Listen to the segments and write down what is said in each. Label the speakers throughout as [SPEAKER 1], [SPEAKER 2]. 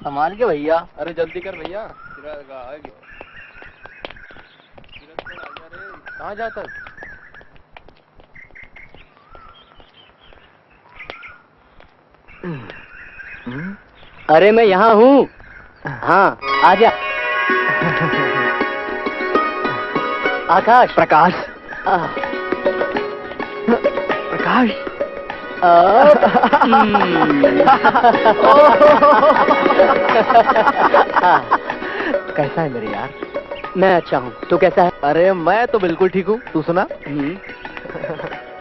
[SPEAKER 1] संभाल के भैया।
[SPEAKER 2] अरे जल्दी कर भैया। कहाँ जाता है?
[SPEAKER 1] अरे मैं यहाँ हूँ। हाँ आजा। आकाश।
[SPEAKER 3] प्रकाश। प्रकाश।
[SPEAKER 1] कैसा है मेरे यार? मैं अच्छा हूँ, तू कैसा है?
[SPEAKER 3] अरे मैं तो बिल्कुल ठीक हूँ, तू सुना?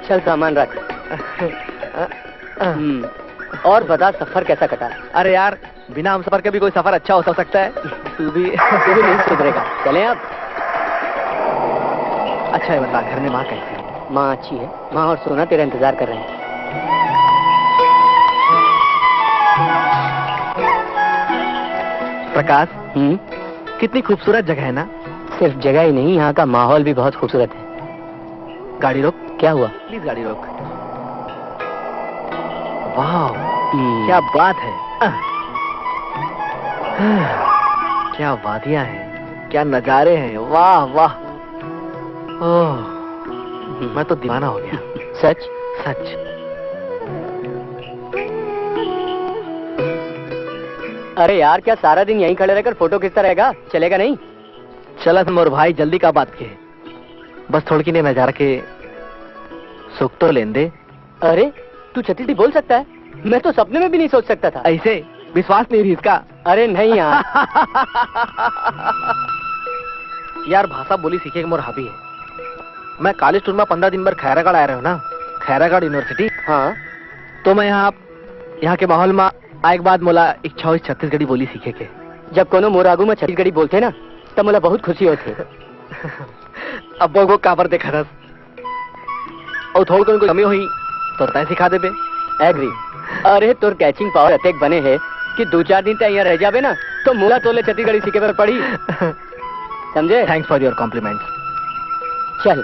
[SPEAKER 1] चल सामान रख। और बता सफर कैसा कटा?
[SPEAKER 3] अरे यार बिना हम सफर के भी कोई सफर अच्छा हो सकता है। तू भी
[SPEAKER 1] नहीं सुधरेगा। चले आप।
[SPEAKER 3] अच्छा है, बता घर में माँ कैसी है?
[SPEAKER 1] माँ अच्छी है। माँ और सोना तेरा इंतजार कर रहे हैं।
[SPEAKER 3] प्रकाश। कितनी खूबसूरत जगह है ना?
[SPEAKER 1] सिर्फ जगह ही नहीं, यहाँ का माहौल भी बहुत खूबसूरत है।
[SPEAKER 3] गाड़ी रोक।
[SPEAKER 1] क्या हुआ?
[SPEAKER 3] प्लीज गाड़ी रोक। वाह क्या बात है। क्या वादियां हैं, क्या नजारे हैं। वाह वाह। ओह मैं तो दीवाना हो गया।
[SPEAKER 1] सच?
[SPEAKER 3] सच।
[SPEAKER 1] अरे यार क्या सारा दिन यहीं खड़े रहकर फोटो खींचता रहेगा? चलेगा नहीं?
[SPEAKER 3] चला मोर भाई जल्दी का बात के, बस थोड़ी ने नजारा के सुख तो लेन दे।
[SPEAKER 1] अरे तू छत्तीसी बोल सकता है? मैं तो सपने में भी नहीं सोच सकता था।
[SPEAKER 3] ऐसे विश्वास नहीं रही इसका?
[SPEAKER 1] अरे नहीं यार।
[SPEAKER 3] यार भाषा बोली सीखे के मोर हॉबी है। मैं कॉलेज टूर में 15 दिन भर खैरागढ़ आया रहा हूँ ना, खैरागढ़ यूनिवर्सिटी।
[SPEAKER 1] हाँ
[SPEAKER 3] तो मैं यहाँ के माहौल में आए के बाद मोला इच्छा हुई छत्तीसगढ़ी बोली सीखे के।
[SPEAKER 1] जब कोनो मोर आगू में छत्तीसगढ़ी बोलते ना तब मोला बहुत खुशी होती।
[SPEAKER 3] अब वो काबर देखा रस और थोड़ी कोई कमी हुई तो तय सिखा दे बे।
[SPEAKER 1] एग्री। अरे तोर कैचिंग पावर अतेक बने है कि 2-4 दिन तक यहाँ रह जाबे ना तो मोला तोले छत्तीसगढ़ी सीखे पर पड़ी। समझे?
[SPEAKER 3] Thanks for your compliments.
[SPEAKER 1] चल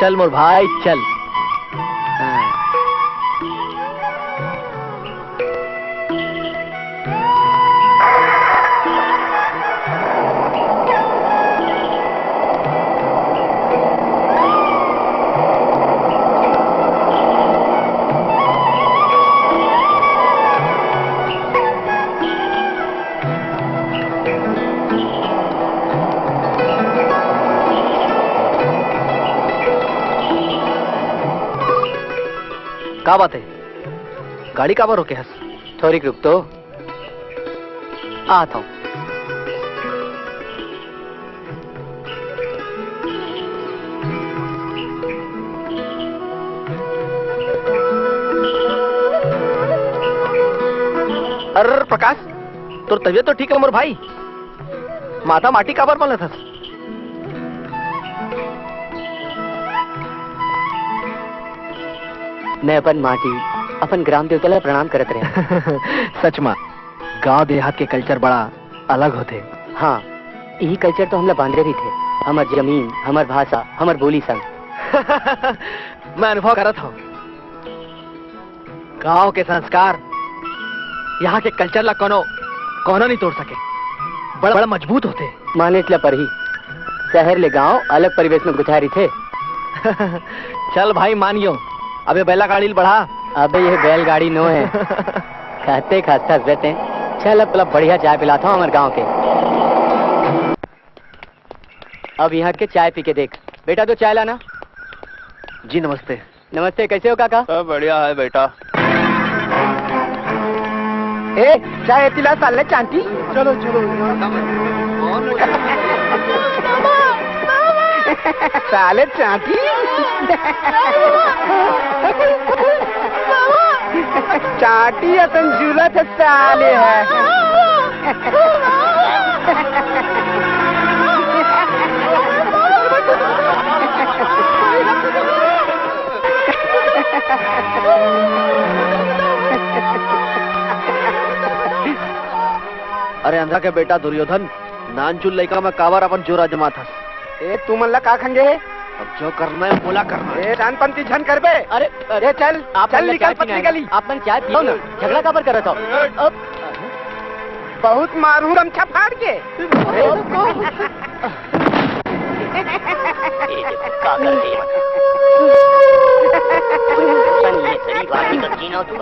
[SPEAKER 3] चल मोर भाई चल। क्या बात है? गाड़ी काबर रोके हस?
[SPEAKER 1] थोड़ी रुक तो आता हूँ।
[SPEAKER 3] अरे प्रकाश तोर तबीयत तो ठीक है मोर भाई, माथा माटी काबर मलत हस?
[SPEAKER 1] मैं अपन माटी अपन ग्राम देवता ला प्रणाम करत रहे।
[SPEAKER 3] सच में गांव देहात के कल्चर बड़ा अलग होते।
[SPEAKER 1] हाँ यही कल्चर तो हमला बांधे भी थे। हमार जमीन, हमार भाषा, हमार बोली संग।
[SPEAKER 3] मैं अनुभव करत हूँ। गांव के संस्कार यहाँ के कल्चर ला कोनो नहीं तोड़ सके। बड़ा बड़ा मजबूत होते।
[SPEAKER 1] माने पर ही शहर ले गांव अलग परिवेश में गुजारी थे।
[SPEAKER 3] चल भाई मानियो, अबे बैला गाड़ी बढ़ा।
[SPEAKER 1] अबे ये बैलगाड़ी नो है। खाते खाते हंसते हैं। चल अब बढ़िया चाय पिलाता हूँ हमारे गांव के। अब यहाँ के चाय पी के देख। बेटा तो चाय लाना।
[SPEAKER 3] जी नमस्ते।
[SPEAKER 1] नमस्ते, कैसे हो काका?
[SPEAKER 2] सब बढ़िया है बेटा।
[SPEAKER 3] ए चाय पिला साले चांटी।
[SPEAKER 2] चलो चलो।
[SPEAKER 3] साले चांटी। चाटी अतन झूलत है साले है। अरे अंधा के बेटा दुर्योधन, नानचुल लइका में कावर अपन जोरा जमा था। ए तू मन ला का खंगे? अब जो करना है बोला करना। ए शानपंती झन कर बे।
[SPEAKER 1] अरे
[SPEAKER 3] चल
[SPEAKER 1] आप
[SPEAKER 3] चल निकल पतली गली।
[SPEAKER 1] आप मन चाय पियो ना, झगड़ा काबर करत हो? अब
[SPEAKER 3] बहुत मारू गमछा फाड़ के।
[SPEAKER 1] का करते ये सही बात का जीना तो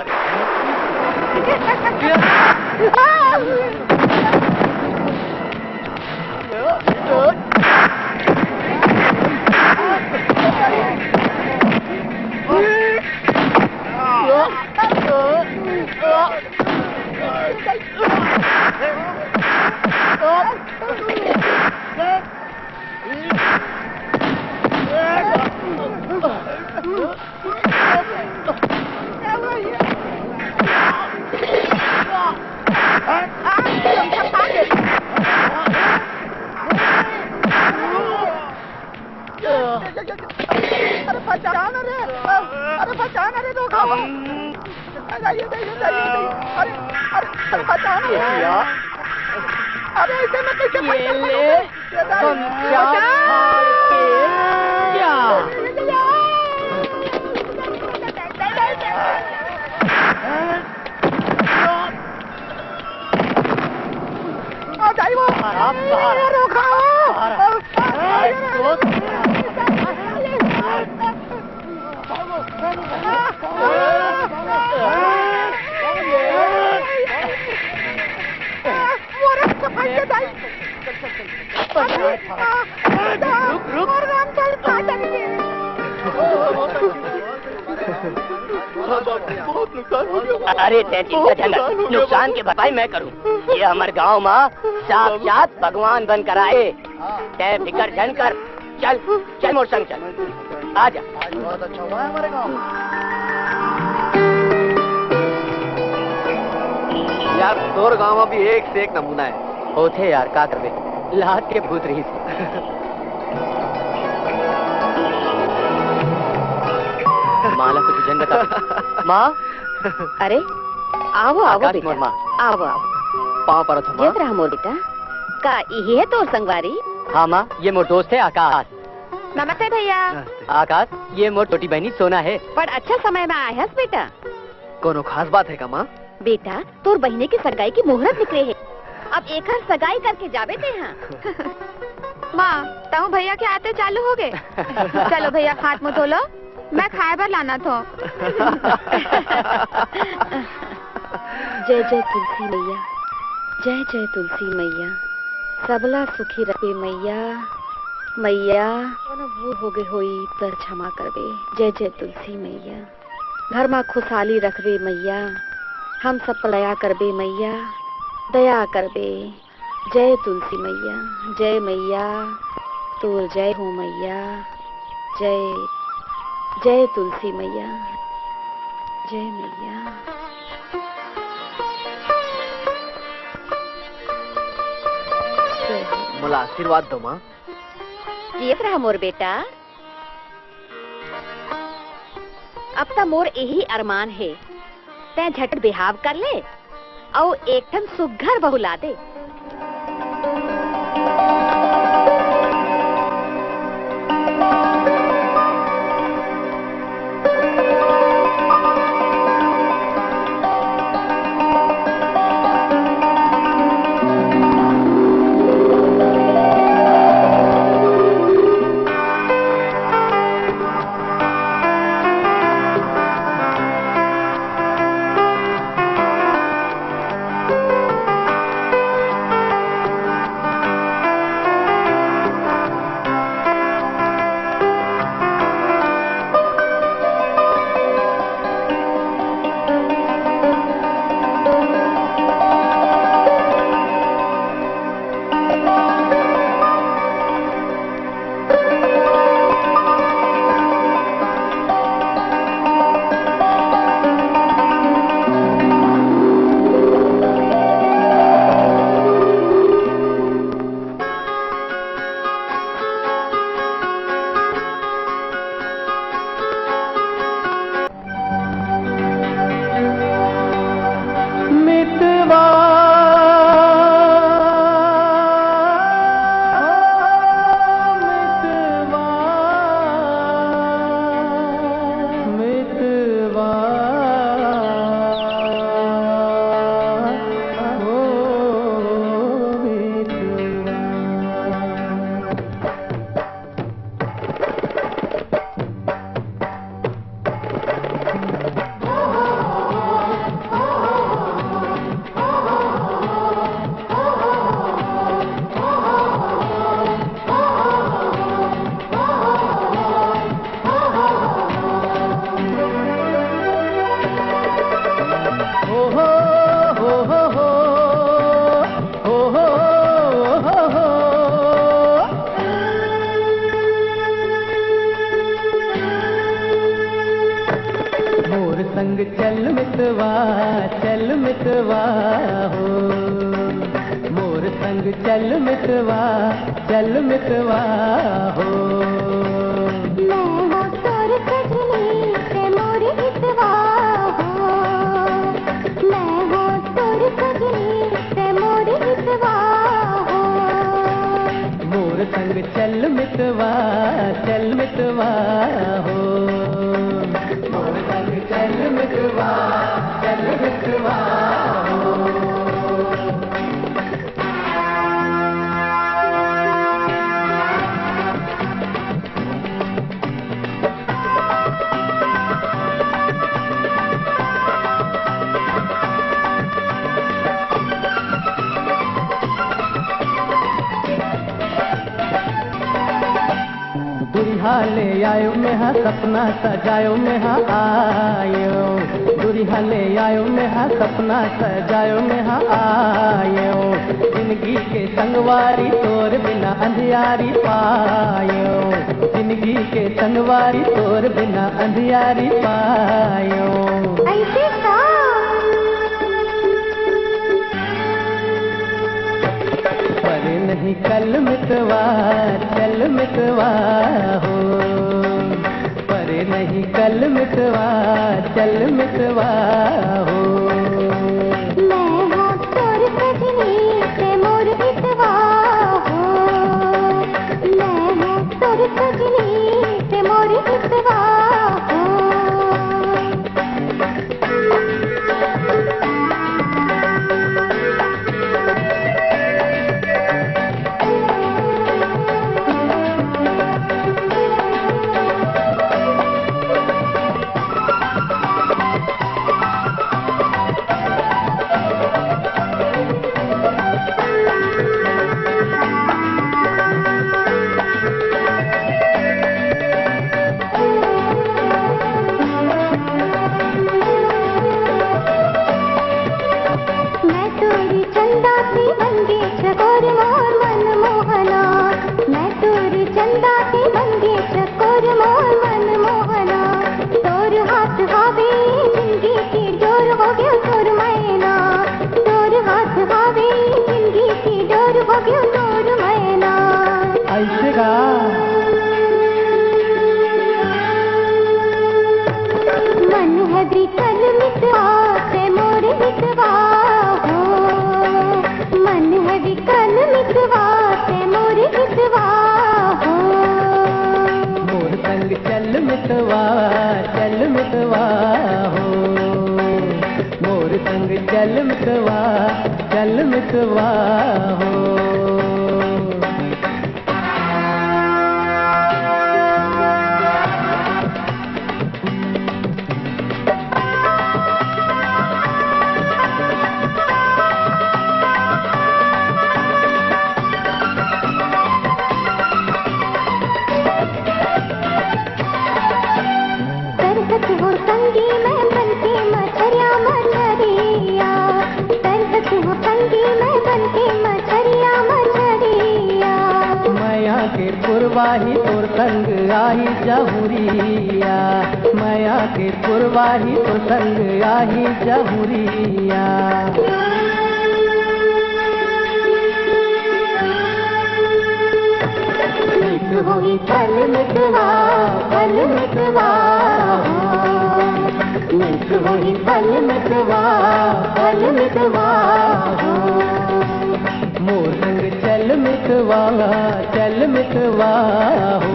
[SPEAKER 1] अरे चिंता झंझट नुकसान के भरपाई मैं करूं। ये हमारे गांव में साक्षात भगवान बन कर आए। तय फिकर झन कर। चल चल मोर संग चल। आजा। आज बहुत अच्छा हुआ है हमारे गांव।
[SPEAKER 3] यार तोर गांव में भी एक से एक नमूना है।
[SPEAKER 1] होते यार का करबे लात के भूत रही से। माला कुछ जन बता। माँ
[SPEAKER 4] अरे आओ आओ बेटा
[SPEAKER 1] माँ
[SPEAKER 4] आओ आओ
[SPEAKER 3] पाँव पर था माँ।
[SPEAKER 4] रहा मोर बेटा का यही है तो संगवारी।
[SPEAKER 1] हाँ माँ ये मोर दोस्त है आकाश।
[SPEAKER 4] नमस्ते भैया।
[SPEAKER 1] आकाश ये मोर छोटी बहनी सोना है।
[SPEAKER 4] पर अच्छा समय में आया है बेटा।
[SPEAKER 3] कोनो खास बात है का माँ?
[SPEAKER 4] बेटा तोर बहने की सगाई की मुहूर्त निकले है। अब एक हर सगाई करके जावे थे यहाँ।
[SPEAKER 5] माँ ताऊ भैया के आते चालू हो गए। चलो भैया हाथ मुँह धो लो। मैं खाए बर लाना था।
[SPEAKER 4] जय जय तुलसी मैया जय जय तुलसी मैया सबला सुखी रखे मैया मैया भूल हो गए होई तर क्षमा करबे। जय जय तुलसी मैया घर में खुशहाली रखबे मैया हम सब पर दया करबे मैया दया करबे। जय तुलसी मैया जय मैया तोर जय हो मैया जय जय तुलसी मैया जय मैया।
[SPEAKER 3] मला आशीर्वाद दो माँ।
[SPEAKER 4] जियत रहा मोर बेटा। अब तक मोर यही अरमान है तै झट बिहाव कर ले और एकदम सुघर बहू ला दे।
[SPEAKER 6] मोर संग चल मितवा हो, मोर संग चल मितवा हो।
[SPEAKER 7] मैं हो तोर सजनी से मोर हितवा हो, मैं हो तोर सजनी से मोर हितवा हो।
[SPEAKER 6] मोर संग चल मितवा हो, मोर संग चल मितवा हो। दुरिहा ले आयो में हा सपना सजायो में हा आयो, दुरिहा ले आयो में हा सपना सजायो में हा आयो। जिंदगी के संगवारी तोर बिना अंधियारी पायो, जिंदगी के संगवारी तोर बिना अंधियारी पायो।
[SPEAKER 7] ऐसे
[SPEAKER 6] परे नहीं कल मितवा चल मितवा हो, परे नहीं कल मितवा चल मितवा हो।
[SPEAKER 7] मैं हो तोर सजनी से मोर हितवा हो, मैं हो तोर सजनी से मोर हितवा हो।
[SPEAKER 6] चल मितवा हो। पुरवाही तोर संग आही जहुरिया, माया के पुरवाही तोर संग आही जहुरिया। नीक होई फल मितवा हो, नीक होई फल मितवा हो। मोर संग चल मितवा हो,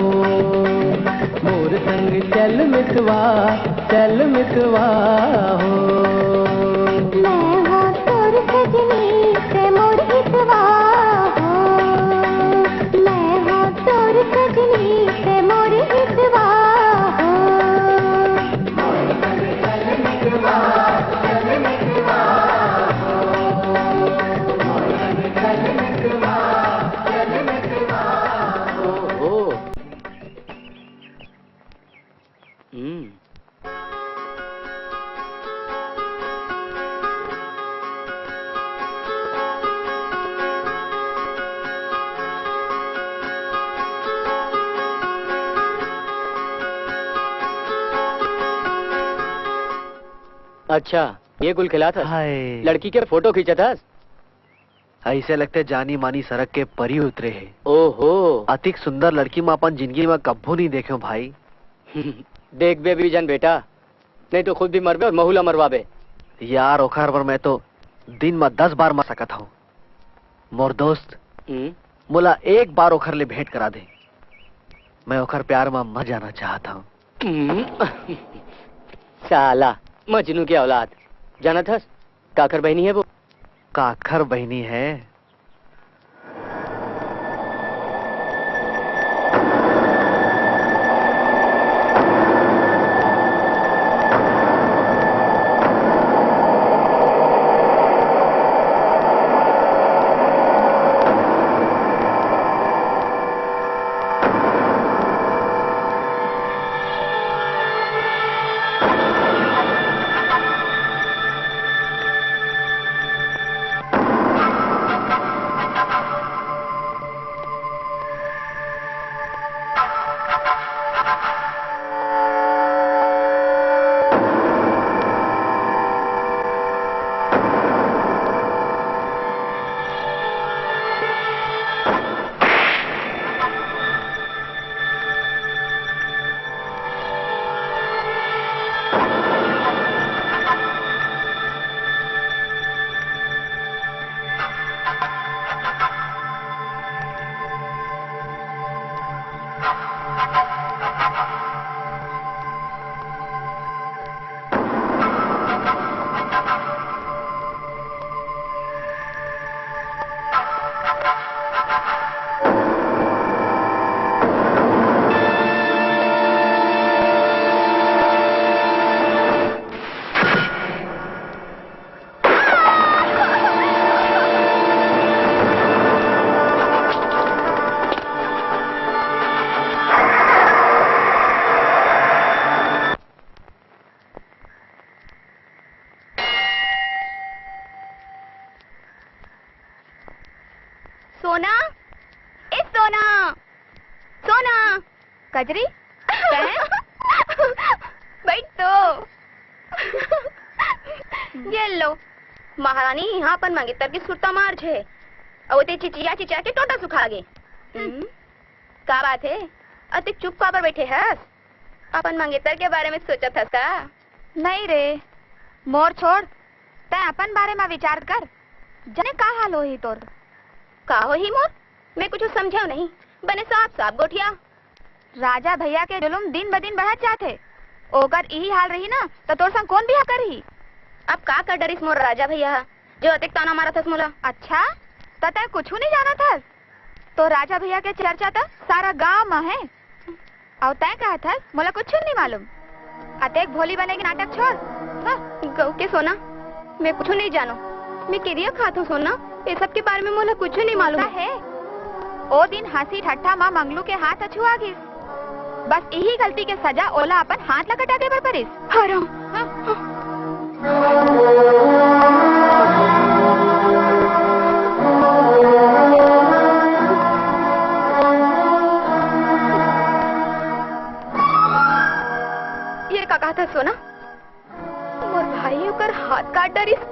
[SPEAKER 6] मोर संग चल मितवा हो।
[SPEAKER 7] मैं हो तोर सजनी से मोर हितवा हो, मैं हो तोर सजनी से मोर हितवा हो। मोर संग चल मितवा हो, मोर संग चल मितवा हो।
[SPEAKER 1] अच्छा, ये गुल खिला था?
[SPEAKER 3] हाय,
[SPEAKER 1] लड़की के फोटो खींचा था?
[SPEAKER 3] ऐसे लगते जानी मानी सड़क के परी उतरे है।
[SPEAKER 1] ओहो।
[SPEAKER 3] अतिक सुंदर लड़की में अपन जिंदगी में कब्बू नहीं देखे भाई।
[SPEAKER 1] देख बे बीजन बेटा, नहीं तो खुद भी मरबे और महुला मरवाबे।
[SPEAKER 3] यार ओखर पर मैं तो दिन में 10 बार मर सकता हूँ। मोर दोस्त मोला एक बार ओखर ले भेंट करा दे, मैं ओखर प्यार में मर जाना चाहता हूँ।
[SPEAKER 1] साला मजनू की औलाद, जाना था काकर बहनी है वो।
[SPEAKER 3] काकर बहनी है?
[SPEAKER 5] सोना, ए सोना, सोना, कजरी, बैठ तो। ये लो, महारानी यहाँ पर मंगेतर की सुट्टा मार छे, और ते चिचिया चिचिया के टोटा सुखा गे। का बात है? अति चुप पर बैठे है? अपन मंगेतर के बारे में सोचा था का? नहीं रे, मोर छोड़, तै अपन बारे में विचार कर। जने का हाल हो ही तोर? का हो ही मोर? मैं कुछ समझा नहीं, बने साफ साफ गोठिया। राजा भैया के जुलुम दिन ब दिन बढ़त जाते, ओकर यही हाल रही ना तो तोर संग कौन बिया करही? अब का कर डरिस मोर राजा भैया जो अतिक ताना मारा थस मोला। अच्छा, तो तै कुछ नहीं जाना था? तो राजा भैया के चर्चा तो सारा गांव में है, और तै कहा था मोला कुछ नहीं मालूम। अतेक भोली बनेगी नाटक छोड़। गौ के सोना, मैं कुछ नहीं जानो, मैं किरिया खातू सोना, ये सब के बारे में मोला कुछ नहीं मालूम है। ओ दिन हंसी ठट्ठा माँ मंगलू के हाथ अछुआ गिस, बस यही गलती के सजा ओला अपन हाथ लकटा दे बर परिस। हराम। ये का कहा था सोना? मोर भाई ओकर हाथ काट डरिस।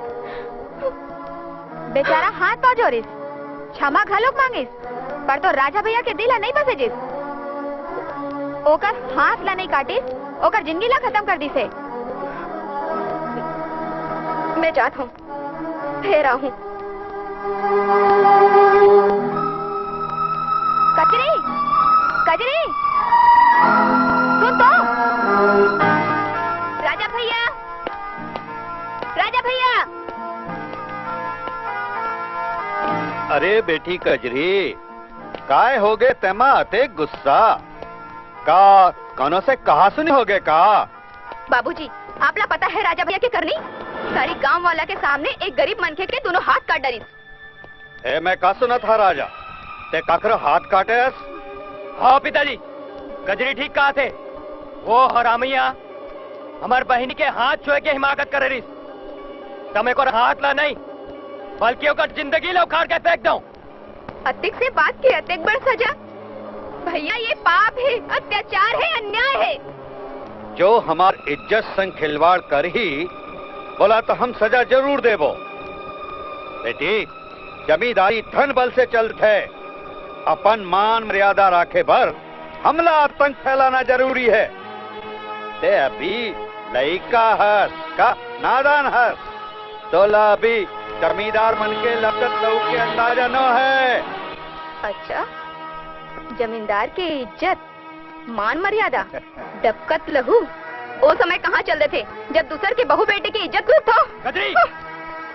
[SPEAKER 5] बेचारा हाथ पाँव जोरिस, क्षमा घलोक मांगिस, पर तो राजा भैया के दिला नहीं बसे जिस। ओकर हाथ ला नहीं काटिस, ओकर जिंदगी ला खत्म कर दिसे। मैं जात हूँ, फिर आहूँ। कजरी, कजरी, सुन तो। राजा भैया, राजा भैया।
[SPEAKER 2] अरे बेटी कजरी, काय हो गए तेमा अते गुस्सा का? कौनों से कहा सुनी हो गए का?
[SPEAKER 5] बाबूजी, आपला पता है राजा भैया के करनी? सारी गांव वाला के सामने एक गरीब मनखे के दोनों हाथ काट डरिस।
[SPEAKER 2] ए मैं का सुना था राजा, ते काकर हाथ काटे?
[SPEAKER 1] हाँ पिताजी, कजरी ठीक कहा थे। वो हरामिया हमार बहनी के हाथ छुए के हिमाकत कर रही, समय को हाथ ला नहीं बल्कि ओकर जिंदगी ला उखाड़ के फेंक दो।
[SPEAKER 5] अतिक से बात की अतिक बड़ सजा। भैया ये पाप है, अत्याचार है, अन्याय है।
[SPEAKER 2] जो हमार इज्जत संग खिलवाड़ कर ही बोला तो हम सजा जरूर देबो। बेटी, जमींदारी धन बल से चलते, अपन मान मर्यादा राखे भर हमला आतंक फैलाना जरूरी है। ते अभी लइका हस का नादान हस, तोला अभी जमींदार मन के लकत लहू के अंदाजा न है।
[SPEAKER 5] अच्छा, जमींदार की इज्जत, मान मर्यादा, डबकत लहू, वो समय कहाँ चल रहे थे जब दूसर के बहू बेटे की इज्जत लूट हो?
[SPEAKER 2] कजरी,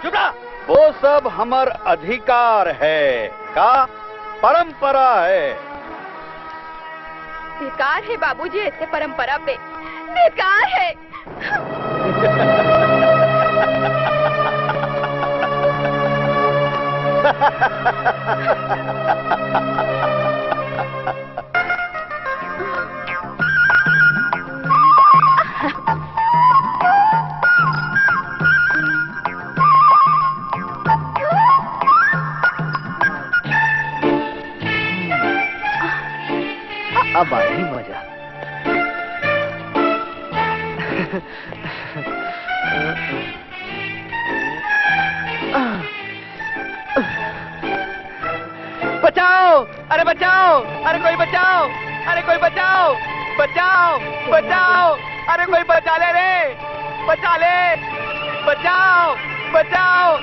[SPEAKER 2] चुप रहा। वो सब हमर अधिकार है का परंपरा है।
[SPEAKER 5] धिकार है बाबूजी ऐसे परंपरा पे, धिकार है।
[SPEAKER 3] अब आ रही मजा।
[SPEAKER 8] बचाओ! अरे बचाओ! अरे कोई बचाओ! अरे कोई बचाओ! बचाओ! बचाओ! अरे कोई बचा ले रे! बचा ले! बचाओ! बचाओ!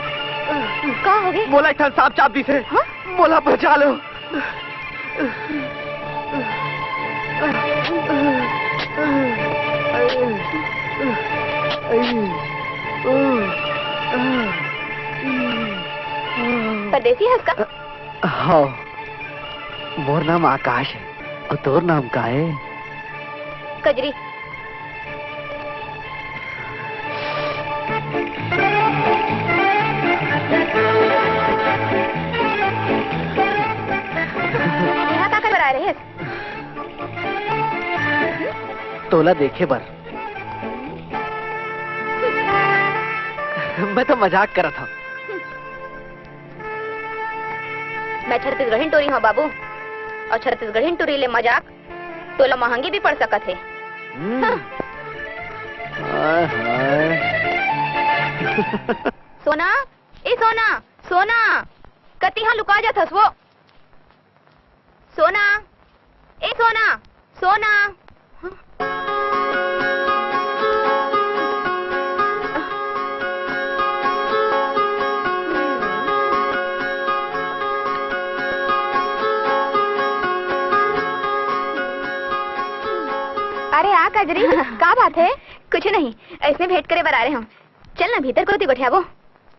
[SPEAKER 5] क्या हो गया?
[SPEAKER 8] बोला इतना सांप चाप दी से।
[SPEAKER 5] हाँ?
[SPEAKER 8] बोला बचा लो।
[SPEAKER 5] परदेसी है इसका?
[SPEAKER 3] हाँ, मोर नाम आकाश है और तोर नाम का है?
[SPEAKER 5] कजरी। यहाँ क्या कर रहे हैं?
[SPEAKER 3] तोला देखे बर। मैं तो मजाक कर रहा था।
[SPEAKER 5] मैं छत्तीसगढ़ी टोरी हूँ बाबू, और छत्तीसगढ़ी टोरी ले मजाक तोला महंगी भी पड़ सकत है। सोना, ए सोना, सोना, कति हाँ लुका जाथस वो? सोना, ए सोना, सोना। अरे आ कजरी, क्या बात है? कुछ नहीं, ऐसे भेंट करे बरा रहे हम। चल ना भीतर को गोठिया वो।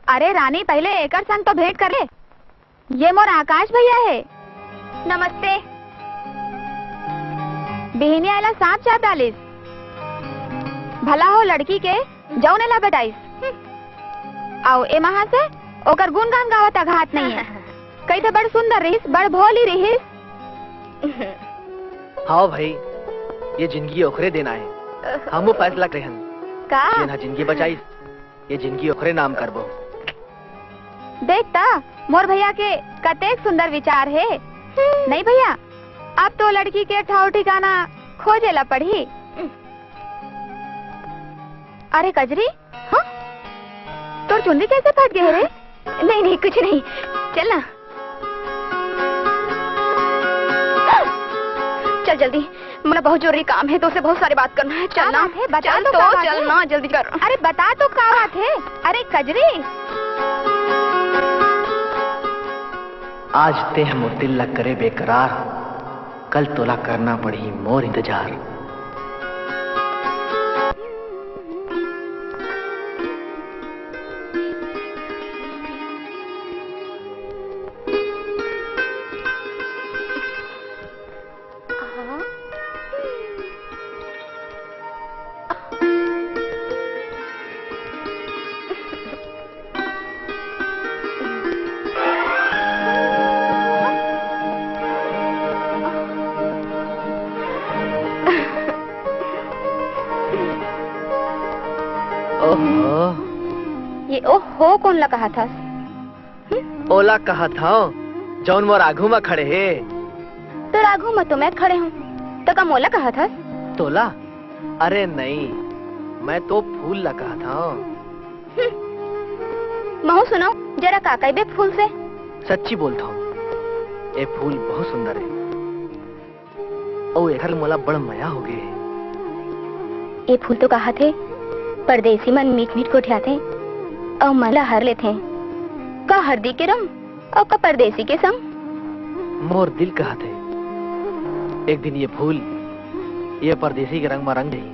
[SPEAKER 5] अरे रानी, पहले एकर संग तो भेंट कर ले। ये मोर आकाश भैया है। नमस्ते। बिहनी आला सांप चाप डालिस, भला हो लड़की के जौने ला बताइस। आओ ए महा से ओकर गुणगान गावता घात नहीं है। कई तो बड़ सुंदर रहीस, बड़ भोली रहीस।
[SPEAKER 3] हाँ भाई, ये जिंदगी ओखरे देना है। हम वो फैसला करे हन
[SPEAKER 5] का
[SPEAKER 3] ये ना जिंदगी बचाई, ये जिंदगी ओखरे नाम करबो।
[SPEAKER 5] देखता मोर भैया के कतेक सुंदर विचार है। नहीं भैया, अब तो लड़की के ठाव ठिकाना खोजे ला पड़ी। अरे कजरी, हाँ? तोर चुन्नी कैसे फट गए रे? नहीं नहीं, कुछ नहीं, चल ना। चल जल्दी, मेरा बहुत जरूरी काम है, तो उसे बहुत सारी बात करना है। चलना है, बता तो चलना, जल्दी कर। अरे बता तो क्या बात है? अरे कजरी,
[SPEAKER 3] आज ते हम दिल लग करे बेकरार, कल तोला करना पड़ी मोर इंतजार।
[SPEAKER 5] ये ओहो कौन ला कहा था?
[SPEAKER 3] ओला कहा था जौन मोर आघू में खड़े है।
[SPEAKER 5] तो राघू में तो मैं खड़े हूँ, तो का मोला कहा था?
[SPEAKER 3] तोला? अरे नहीं, मैं तो फूल ला कहा था।
[SPEAKER 5] महू सुनो जरा काका बे फूल से।
[SPEAKER 3] सच्ची बोलता हूँ, ये फूल बहुत सुंदर है और एकर मोला बड़ मया हो गए।
[SPEAKER 5] ये फूल तो कहा थे परदेसी मन मीठ मीठ को ठियाते और मन ला हर लेते का हरदी के रंग और का परदेसी के संग।
[SPEAKER 3] मोर दिल कहा थे एक दिन ये फूल ये परदेसी के रंग में रंग गई।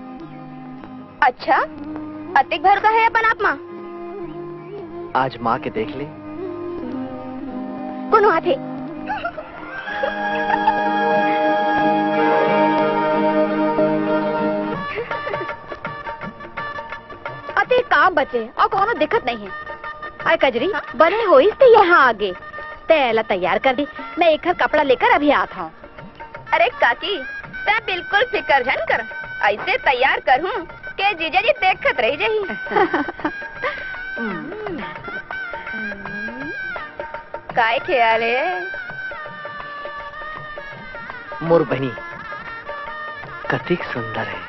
[SPEAKER 5] अच्छा अतिक भर का है अपन आप माँ।
[SPEAKER 3] आज माँ के देख ले।
[SPEAKER 5] कौन हाथे
[SPEAKER 4] अते काम बचे और कोनो दिक्कत नहीं है। अरे कजरी बने हो इस यहाँ आगे तेला तैयार कर दी, मैं एक घर कपड़ा लेकर अभी आता हूँ।
[SPEAKER 5] अरे काकी तै बिल्कुल फिकर जन कर, ऐसे तैयार करूँ के जीजा जी देखत रही जही। काय ख्याल है
[SPEAKER 3] मोर बहनी कतिक सुंदर है।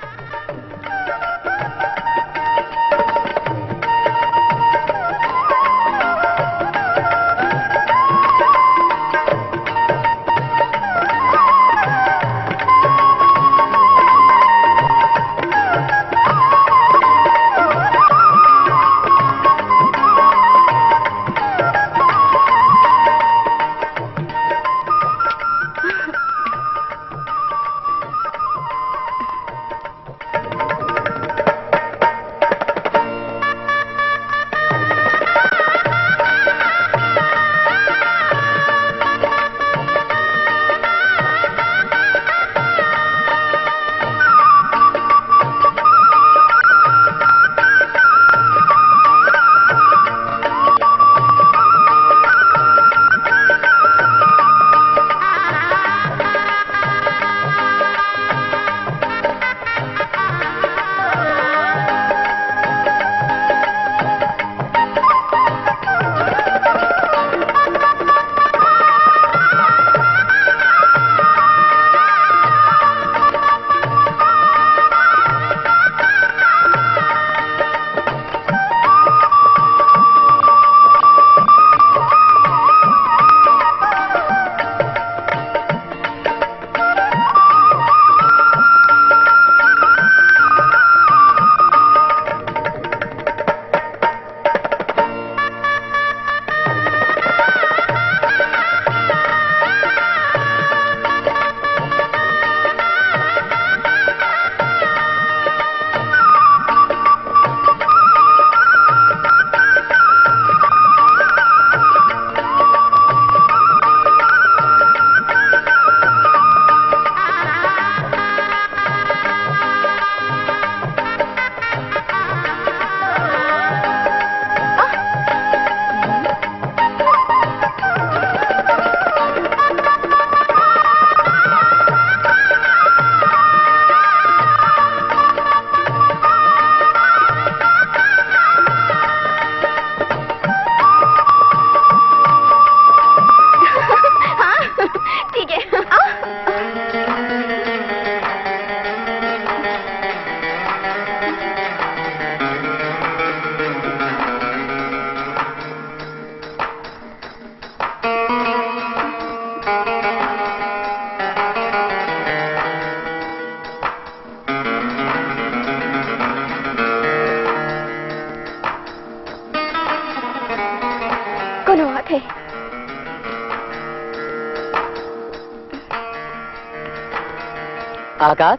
[SPEAKER 1] आकाश,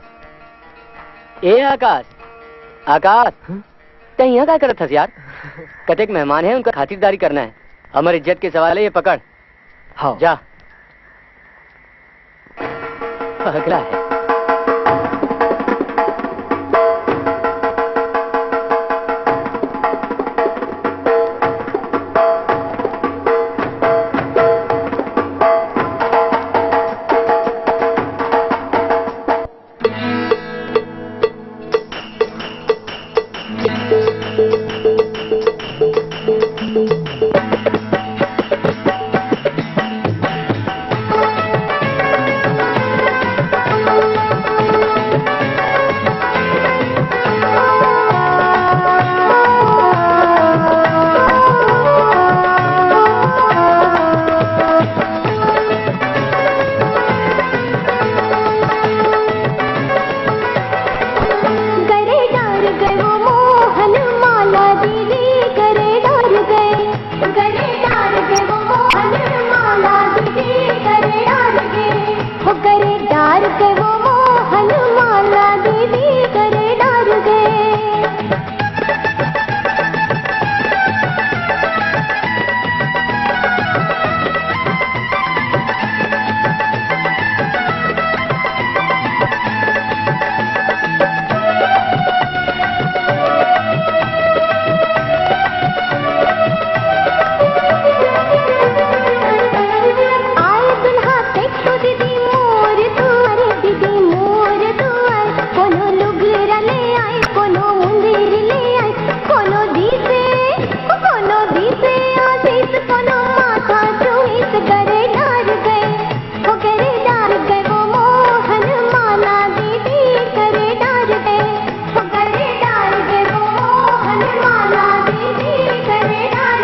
[SPEAKER 1] ए आकाश, आकाश, ते यहाँ क्या करत हस यार? कतेक मेहमान है, उनका खातिरदारी करना है। हमारी इज्जत के सवाल है, ये पकड़।
[SPEAKER 3] हाँ
[SPEAKER 1] जा। अगला है।
[SPEAKER 7] मंदिर ले आई कोनो दी से आशीष कोनो माथा चूमित करे डार गए वो करे डार गए वो मोहन माला दीदी करे डार गए वो करे डार गए वो मोहन माला दीदी करे डार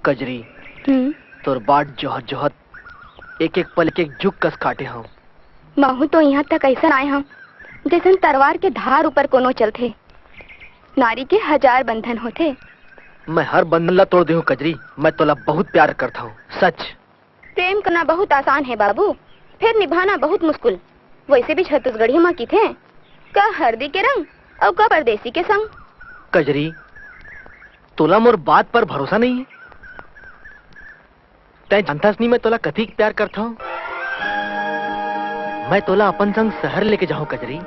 [SPEAKER 3] कजरी तोर बाट जोहत जोहत एक एक पल एक जुग कस काटे हूँ।
[SPEAKER 5] महू तो यहाँ तक ऐसा आए हम जैसन तलवार के धार ऊपर कोनो चलते। नारी के 1000 बंधन होते।
[SPEAKER 3] मैं हर बंधन ला तोड़ दे हूँ कजरी। मैं तोला बहुत प्यार करता हूँ, सच।
[SPEAKER 5] प्रेम करना बहुत आसान है बाबू, फिर निभाना बहुत मुश्किल। वैसे भी छत्तीसगढ़ी माँ की थे का हरदी के रंग और का परदेसी के संग।
[SPEAKER 3] कजरी तोला मोर बात पर भरोसा नहीं है? तै जानतास नहीं मैं तोला कथी प्यार करता हूँ। मैं तोला अपन संग शहर लेके जाऊँ कजरी।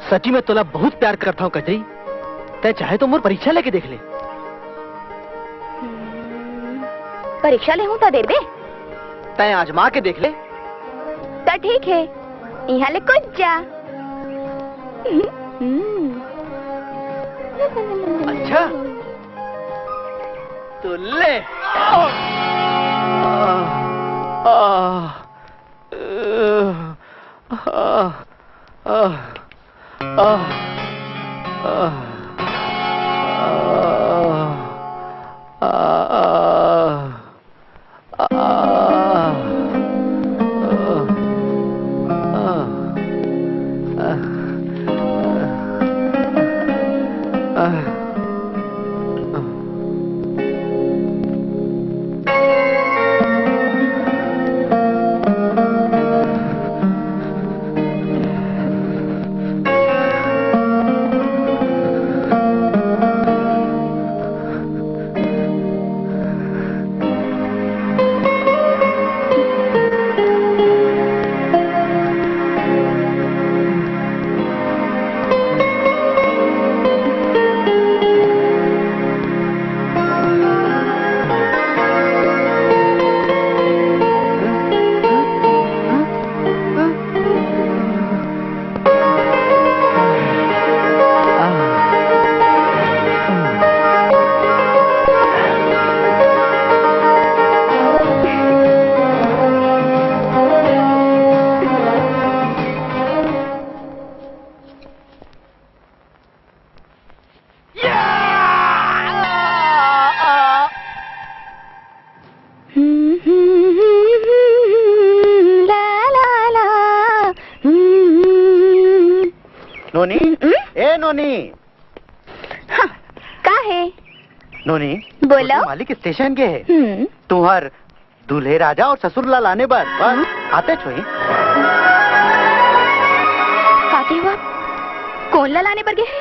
[SPEAKER 3] सची में तोला बहुत प्यार करता हूँ कजरी। तै चाहे तो मोर परीक्षा लेके देख ले।
[SPEAKER 5] परीक्षा ले हूँ तो दे दे।
[SPEAKER 3] तै आजमा के देख ले।
[SPEAKER 5] तो ठीक है, यहाँ ले कुछ जा।
[SPEAKER 3] अच्छा तो ले।
[SPEAKER 2] नोनी, ए नोनी।
[SPEAKER 5] हाँ, का है?
[SPEAKER 2] नोनी
[SPEAKER 5] बोलो।
[SPEAKER 2] मालिक स्टेशन के है। तुम्हार दूल्हे राजा और ससुर ला लाने बर आते छोई
[SPEAKER 5] काते हुआ कौन ला लाने पर गए?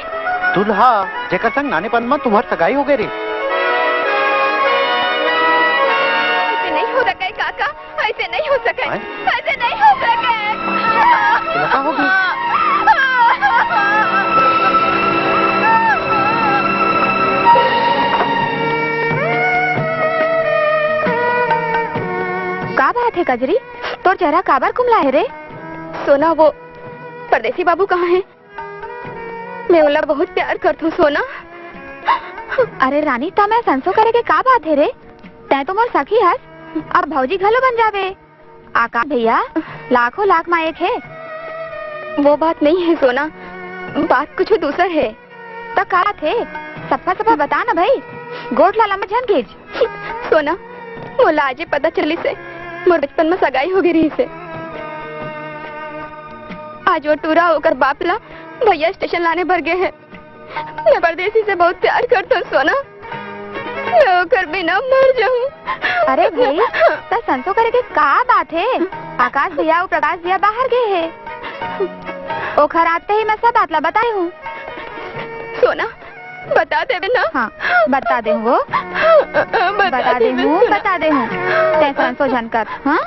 [SPEAKER 2] दूल्हा जेकर संग नाने पन में तुम्हार सगाई हो गई रे।
[SPEAKER 5] ऐसे नहीं हो सके काका, ऐसे नहीं हो सके, ऐसे नहीं हो सके।
[SPEAKER 2] क्या हो गई?
[SPEAKER 5] का बात है कजरी, तोर चेहरा काबर कुमला है रे? सोना वो परदेसी बाबू कहाँ है? मैं उनला बहुत प्यार करती हूँ सोना। अरे रानी ता मैं संसो करे के का बात है रे? तै तो मोर सखी हस, अब भौजी घलो बन जावे। आकाश भैया लाखों लाख में एक है। वो बात नहीं है सोना, बात कुछ दूसरा है। तो का थे सफा सफा बता ना भाई, गोट लाला में झन खींच। सोना मोला आज पता चली से मोर बचपन में सगाई हो गई से। आज वो टूरा होकर बापला भैया स्टेशन लाने भर गए हैं। मैं परदेसी से बहुत प्यार करता हूँ सोना, मैं होकर बिना मर जाऊँ। अरे भाई तो संसो करे के का बात है? आकाश भैया और प्रकाश भैया बाहर गए हैं। ओखर आते ही मैं सब बातला बताई हूँ। सोना बता दे ना। हाँ बता दे वो, बता दे हूँ, बता दे हूँ। तै संसो जानकर हाँ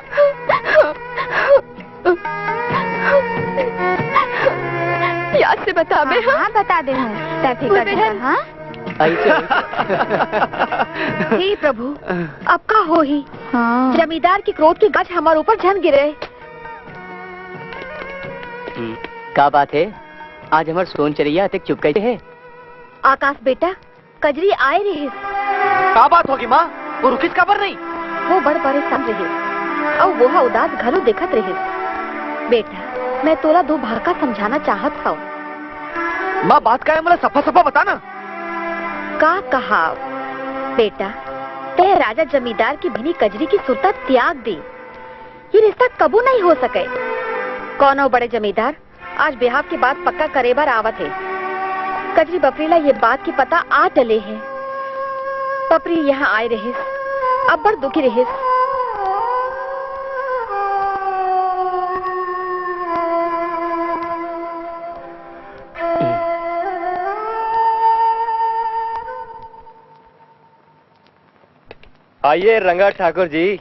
[SPEAKER 5] याद से बता बे। हाँ बता दे हूँ, तै फिकर जानकर। हाँ
[SPEAKER 4] हे प्रभु, अब का हो ही?
[SPEAKER 5] हाँ
[SPEAKER 4] जमींदार की क्रोध की गज हमारे ऊपर झन गिरे।
[SPEAKER 1] का बात है? आज हमार सोन चरिया तक चुप गई है।
[SPEAKER 4] आकाश बेटा कजरी आए रहे।
[SPEAKER 3] का बात होगी माँ? वो रुकिस खबर नहीं?
[SPEAKER 4] वो बड़ परेशान रहे और वो उदास घरो देखत रहे। बेटा मैं तोला दो भार का समझाना चाहत हूँ।
[SPEAKER 3] माँ बात का है, मुझे सफा सफा बताना।
[SPEAKER 4] का कहा बेटा, ते राजा जमींदार की भिनी कजरी की सुरता त्याग दी। ये रिश्ता कबू नहीं हो सके। कौन हो बड़े जमींदार आज बिहाव की बात पक्का करे बार आवत है। कजरी बपरीला ये बात की पता आ डले है। बपरी यहाँ आए रहे, अब बड़ दुखी रहे।
[SPEAKER 8] आइए रंगा ठाकुर जी।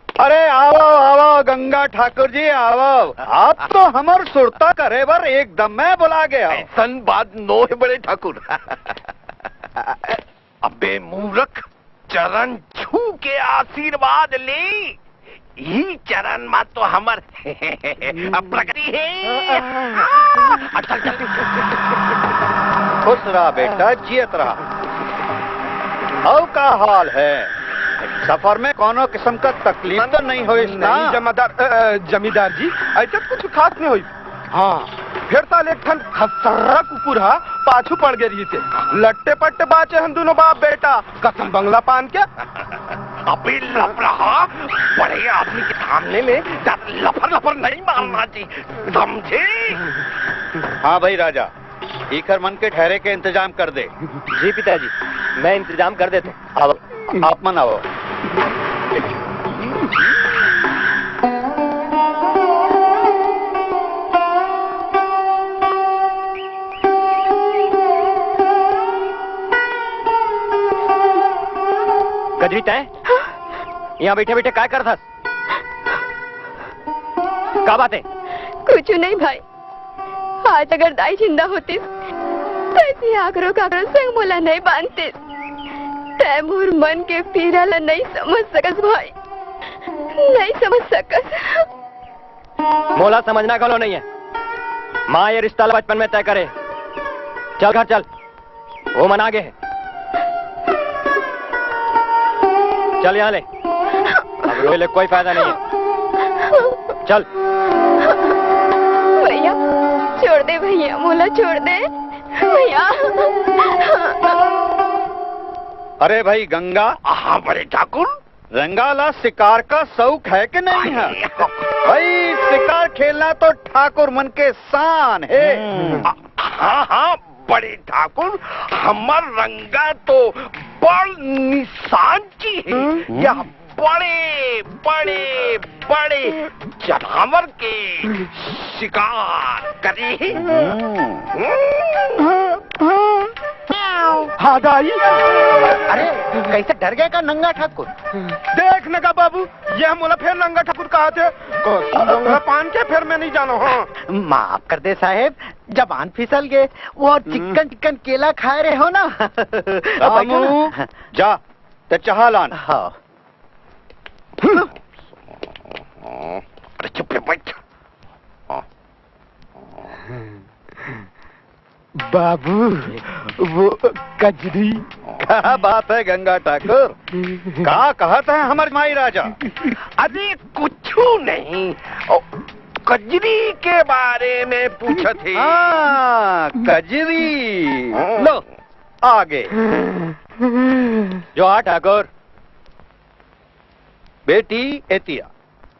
[SPEAKER 2] अरे आओ आओ गंगा ठाकुर जी आओ। आप तो हमर सुरता करे बर एकदम मैं बुला गया।
[SPEAKER 9] सन बात नो है बड़े ठाकुर। अबे मूर्ख, चरण छू के आशीर्वाद ले। ही चरण मा तो हमर प्रगति है। चल चल
[SPEAKER 2] खुश रहा बेटा, जियत रहा। आओ का हाल है? सफर में कोनो किस्म का तकलीफ तो नहीं हुई ना?
[SPEAKER 8] जमींदार जी ऐसा कुछ खास नहीं हुई। हाँ फिर ताल एक ठन खसर्रा कुकुर हा पाछू पड़ गए रही थे। लट्टे पट्टे बाचे हम दोनों बाप बेटा कसम बंगला पान के।
[SPEAKER 9] अबे लफड़ा, बड़े आदमी के सामने में लफर लफर नहीं मारना जी, समझे?
[SPEAKER 2] हाँ भाई राजा, इकर मन के ठहरे के इंतजाम कर दे।
[SPEAKER 8] जी पिताजी मैं इंतजाम कर देता हूँ।
[SPEAKER 2] अब आप मनाओ।
[SPEAKER 8] गजरी तय यहाँ बैठे बैठे काय कर था? क्या बात है?
[SPEAKER 5] कुछ नहीं भाई, आज अगर दाई जिंदा होती तो ऐसी आखरों काकरों संग मोला नहीं बांधते। तैमूर मन के पीराला नहीं समझ सकस भाई, नहीं समझ सकस।
[SPEAKER 8] मोला समझना गलो नहीं है। माँ ये रिश्ता बचपन में तय करे। चल घर चल, वो मन आगे है। चल यहाँ ले, अब रोए ले कोई फायदा नहीं है। चल
[SPEAKER 5] भैया छोड़ दे, भैया मोला छोड़ दे भैया।
[SPEAKER 2] अरे भाई गंगा।
[SPEAKER 9] हाँ बड़े ठाकुर।
[SPEAKER 2] रंगाला शिकार का शौक है कि नहीं है? भाई शिकार खेलना तो ठाकुर मन के शान है।
[SPEAKER 9] हाँ हाँ बड़े ठाकुर, हमार रंगा तो बड़ निशान की है। यह बड़े बड़े बड़े जानवर के शिकार करी।
[SPEAKER 8] हाँ दाई।
[SPEAKER 1] अरे कैसे डर गए का नंगा ठाकुर?
[SPEAKER 8] देख नगा बाबू, यह मोला फिर नंगा ठाकुर कहा थे। पान के फिर मैं नहीं जानो। हाँ
[SPEAKER 1] माफ कर दे साहेब, जबान फिसल गए। वो चिकन चिकन केला खा रहे हो ना।
[SPEAKER 2] रामू, जा ते चाह लान।
[SPEAKER 1] हाँ।
[SPEAKER 9] अरे चुप रे बैठ।
[SPEAKER 8] बाबू वो कजरी।
[SPEAKER 2] क्या बात है गंगा ठाकुर, कहा कहते हैं हमारे माई राजा?
[SPEAKER 9] अरे कुछ नहीं, कजरी के बारे में पूछा थे।
[SPEAKER 2] हाँ, कजरी। लो आगे जो आ ठाकुर। बेटी एतिया,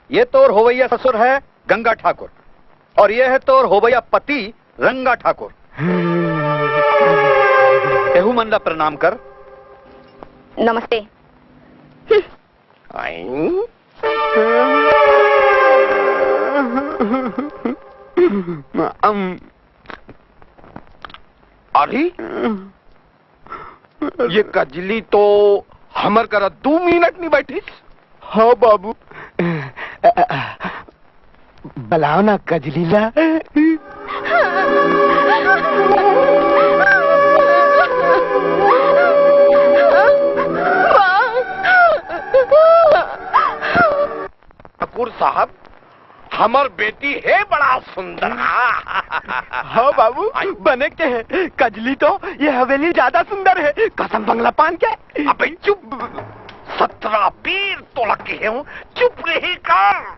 [SPEAKER 2] ये तोर होवैया ससुर है गंगा ठाकुर, और ये है तोर होवैया पति रंगा ठाकुर। एहू मंदा प्रणाम कर।
[SPEAKER 5] नमस्ते।
[SPEAKER 9] अरे ये कजली तो हमर करा 2 मिनट नहीं बैठी।
[SPEAKER 8] हाँ बाबू, बलाओ ना कजलीला।
[SPEAKER 9] ठाकुर साहब, हमर बेटी है बड़ा सुंदर।
[SPEAKER 8] हाँ बाबू, बने के है कजली तो ये हवेली ज्यादा सुंदर है, कसम बंगला पान के।
[SPEAKER 9] अबे चुप, 17 पीर तो लगे हूँ, चुप रही कर।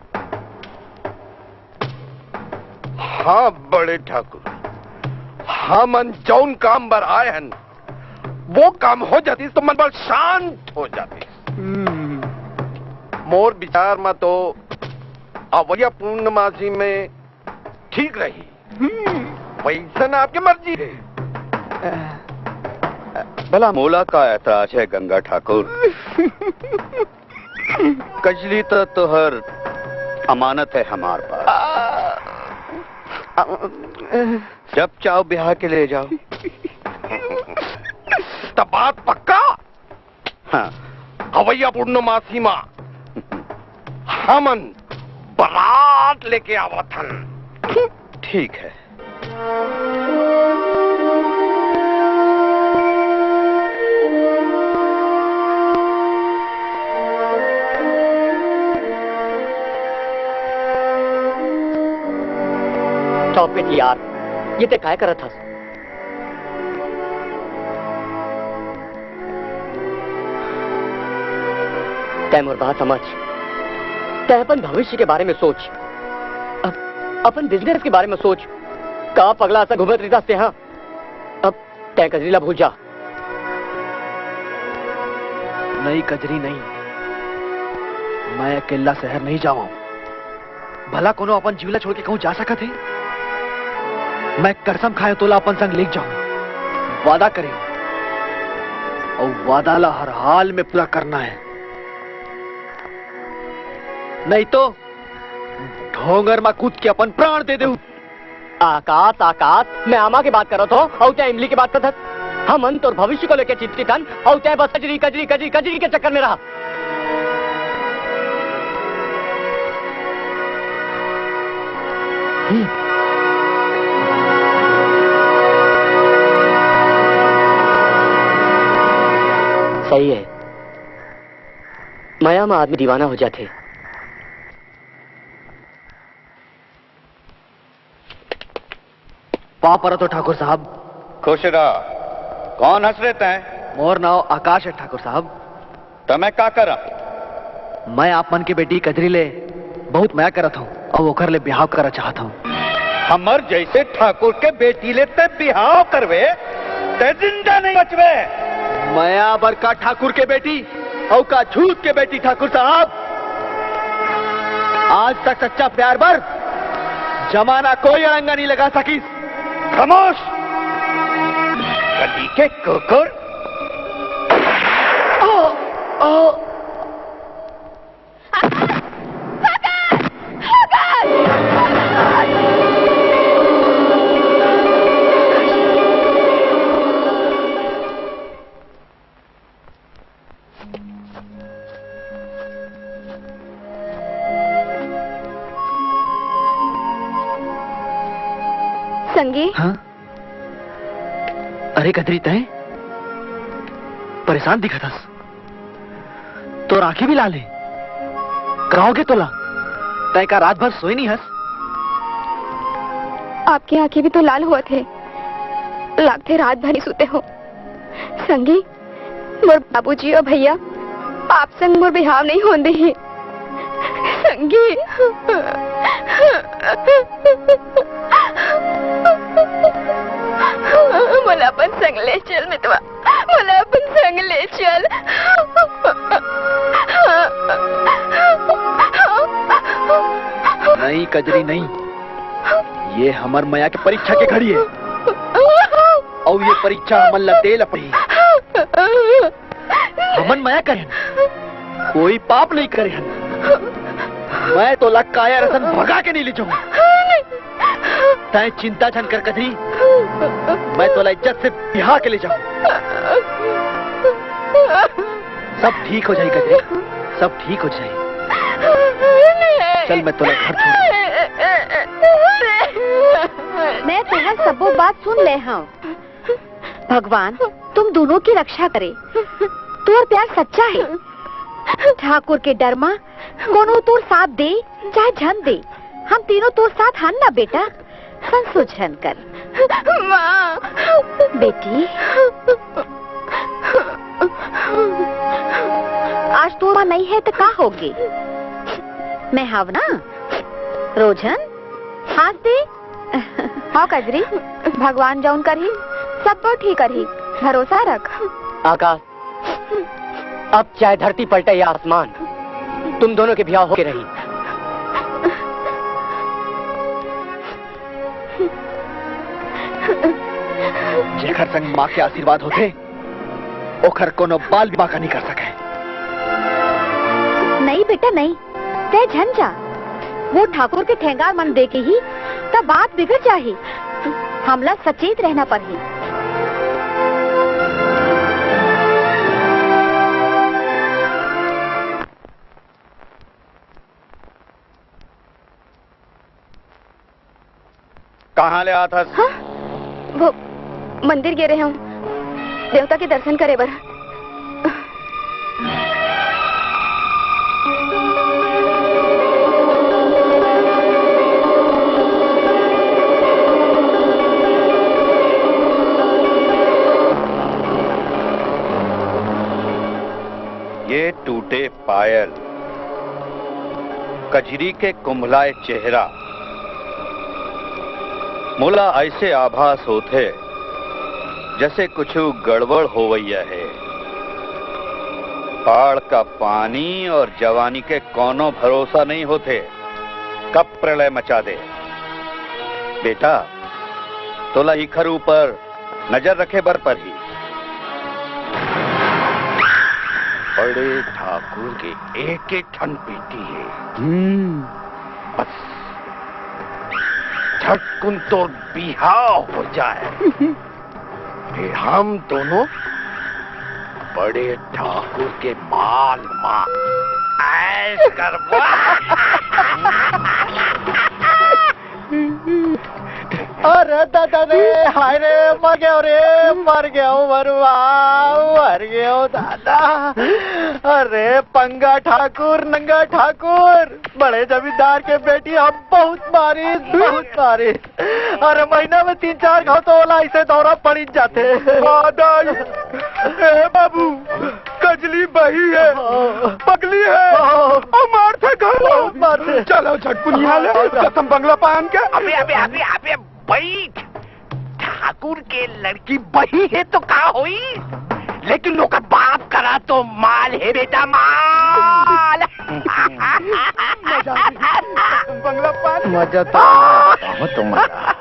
[SPEAKER 9] हाँ बड़े ठाकुर, हम जौन काम बर आए हैं वो काम हो जाती तो मन बल शांत हो जाती। मोर विचार में तो अवैया पूर्णमासी में ठीक रही। वैसन आपकी मर्जी है।
[SPEAKER 2] भला मोला का ऐतराज है गंगा ठाकुर? कजली तो तुहर अमानत है हमार पास, जब चाहो ब्याह के ले जाओ।
[SPEAKER 9] तब बात पक्का?
[SPEAKER 2] हाँ।
[SPEAKER 9] अवैया पूर्णमासी माँ हमन बारात लेके आवत हन।
[SPEAKER 2] ठीक है।
[SPEAKER 1] स्टॉप इट यार, ये ते काय करत हस? तैम और बात समझ, तै अपन भविष्य के बारे में सोच, अपन बिजनेस के बारे में सोच। का पगला सा घूमत रहता से? हाँ, अब तय कजरीला भूल जा।
[SPEAKER 3] नहीं कजरी नहीं, मैं अकेला शहर नहीं जाऊं। भला कोनो अपन जीवला छोड़ के कहूं जा सकत है? मैं कसम खाए तोला अपन संग ले जाऊं, वादा करे, और वादा ला हर हाल में पूरा करना है, नहीं तो ढोंगर में कूद के अपन प्राण दे दे।
[SPEAKER 1] आकाश आकाश, मैं आमा की बात कर रहा था और चाहे इमली की बात करता। हम अंत और भविष्य को लेकर चिंतित हन और चाहे बस कजरी कजरी कजरी कजरी के चक्कर में रहा। सही है, माया में आदमी दीवाना हो जाते।
[SPEAKER 3] पा पर तो ठाकुर साहब।
[SPEAKER 2] खुश रहा। कौन हंस रहे हैं?
[SPEAKER 3] मोर नाव आकाश है ठाकुर साहब।
[SPEAKER 2] तो मैं क्या करा?
[SPEAKER 3] मैं आप मन की बेटी कजरी ले बहुत माया करत हूँ और ओकर ले बिहाव करा चाहता हूँ।
[SPEAKER 2] हमर जैसे ठाकुर के बेटी लेते बिहाव करवे ते जिंदा नहीं बचवे।
[SPEAKER 3] माया बरका ठाकुर के बेटी और का झूठ के बेटी ठाकुर साहब। आज तक सच्चा प्यार बर जमाना कोई अड़ंगा नहीं लगा सकी।
[SPEAKER 2] खामोश गली के कुकुर।
[SPEAKER 5] संगी
[SPEAKER 3] हाँ? अरे कदरी तय परेशान दिखा थस तो आंखें भी लाल है कहोगे तोला तय का रात भर सोई नहीं हंस
[SPEAKER 5] आपकी आंखें भी तो लाल हुआ थे लगते रात भर ही सोते हो संगी मोर बाबूजी और भैया आप संग मोर बिहाव नहीं होंदे ही संगी मला अपन संग ले चल मितवा मला अपन संग ले चल
[SPEAKER 3] नहीं कजरी नहीं ये हमार माया के परीक्षा के घड़ी है और ये परीक्षा हमन लते लपड़ी हमन माया करे कोई पाप नहीं करे मैं तो लग काया रसन भगा के नहीं ले जाऊंगा तय चिंता छन कर कजरी मैं तो इज्जत से बिहा के ले जाऊं सब ठीक हो जाए कजरी सब ठीक हो जाए चल मैं तो घर छोड़
[SPEAKER 4] मैं तेरा सबो बात सुन ले हाँ भगवान तुम दोनों की रक्षा करे तोर प्यार सच्चा है ठाकुर के डर मां कोनो तोर साथ दे चाहे झन दे हम तीनों तोर साथ हन ना बेटा संसोचन कर
[SPEAKER 5] माँ
[SPEAKER 4] बेटी आज तो माँ नहीं है तो का होगी मैं हाव ना रोजन हाथ दे हाँ कजरी भगवान जाऊन कर ही सब तो ठीक कर ही भरोसा रख
[SPEAKER 1] आका अब चाहे धरती पलटे या आसमान तुम दोनों के ब्याह होके रही
[SPEAKER 3] जेखर संग माँ के आशीर्वाद होते ओखर कोनो बाल विवाह नहीं कर सके
[SPEAKER 4] नहीं बेटा नहीं ते झंझा वो ठाकुर के ठेंगार मन दे के ही तब बात बिगड़ जाही हमला सचेत रहना पर ही
[SPEAKER 2] कहाँ ले आता
[SPEAKER 5] हाँ? वो मंदिर गे रहे हूँ देवता के दर्शन करे बर
[SPEAKER 2] ये टूटे पायल कजरी के कुंभलाए चेहरा मोला ऐसे आभास होते जैसे कुछ गड़बड़ हो गया है बाढ़ का पानी और जवानी के कोनो भरोसा नहीं होते कब प्रलय मचा दे बेटा तोला इखर ऊपर नजर रखे बर पर ही बड़े ठाकुर की एक एक ठन बेटी है बस झटकुन तो बिहाव हो जाए फिर हम दोनों बड़े ठाकुर के माल मां ऐश करवा
[SPEAKER 3] अरे दादा रे हाय रे मर गया मरुआ मर गया दादा अरे पंगा ठाकुर नंगा ठाकुर बड़े जमींदार के बेटी हम बहुत मारी अरे महीना में 3-4 घाव तो ओला ऐसे दौरा पड़ी जाते
[SPEAKER 9] बाबू कजली बही है पगली है और मारते घर
[SPEAKER 3] मारते
[SPEAKER 9] चलो झटपुन यहाँ ले कसम बंगला पान के
[SPEAKER 8] अबे अबे अबे अबे बैठ ठाकुर के लड़की बही है तो का हुई लेकिन लोग का बाप करा तो माल है बेटा माल
[SPEAKER 9] बंगला पान
[SPEAKER 2] मजा तो मजा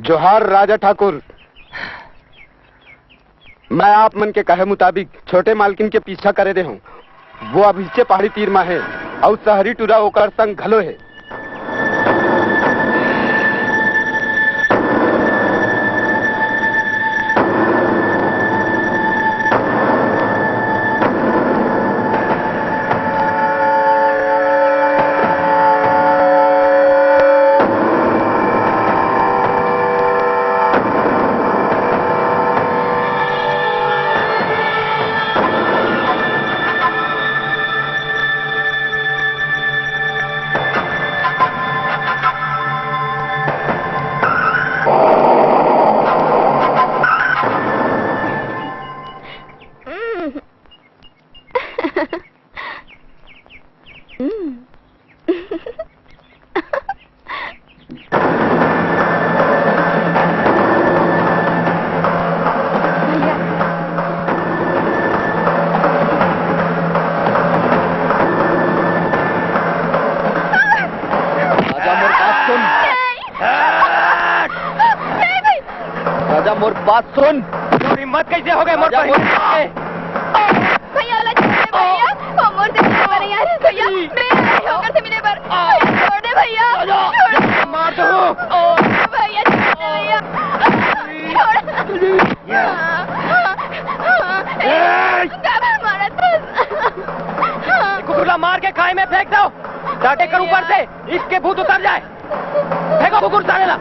[SPEAKER 9] जोहार राजा ठाकुर मैं आप मन के कहे मुताबिक छोटे मालकिन के पीछा करे दे हूँ वो अभिचे पहाड़ी तीर में है और शहरी टूरा ओकर संग घलो है
[SPEAKER 8] बात सुन। और हिम्मत कैसे हो गए मोर पर?
[SPEAKER 5] भैया वाला छोड़ दे भैया, वो मोर से मिले पर यार भैया, मैं ठोकर से मिले पर छोड़ दे भैया, छोड़
[SPEAKER 8] मार दो
[SPEAKER 5] भैया, छोड़ दे भैया, छोड़ मारा
[SPEAKER 8] कुकुरला मार के खाई में फेंक दो, टाटे कर ऊपर से इसके भूत उतर जाए। फेंको कुकुर सारेला।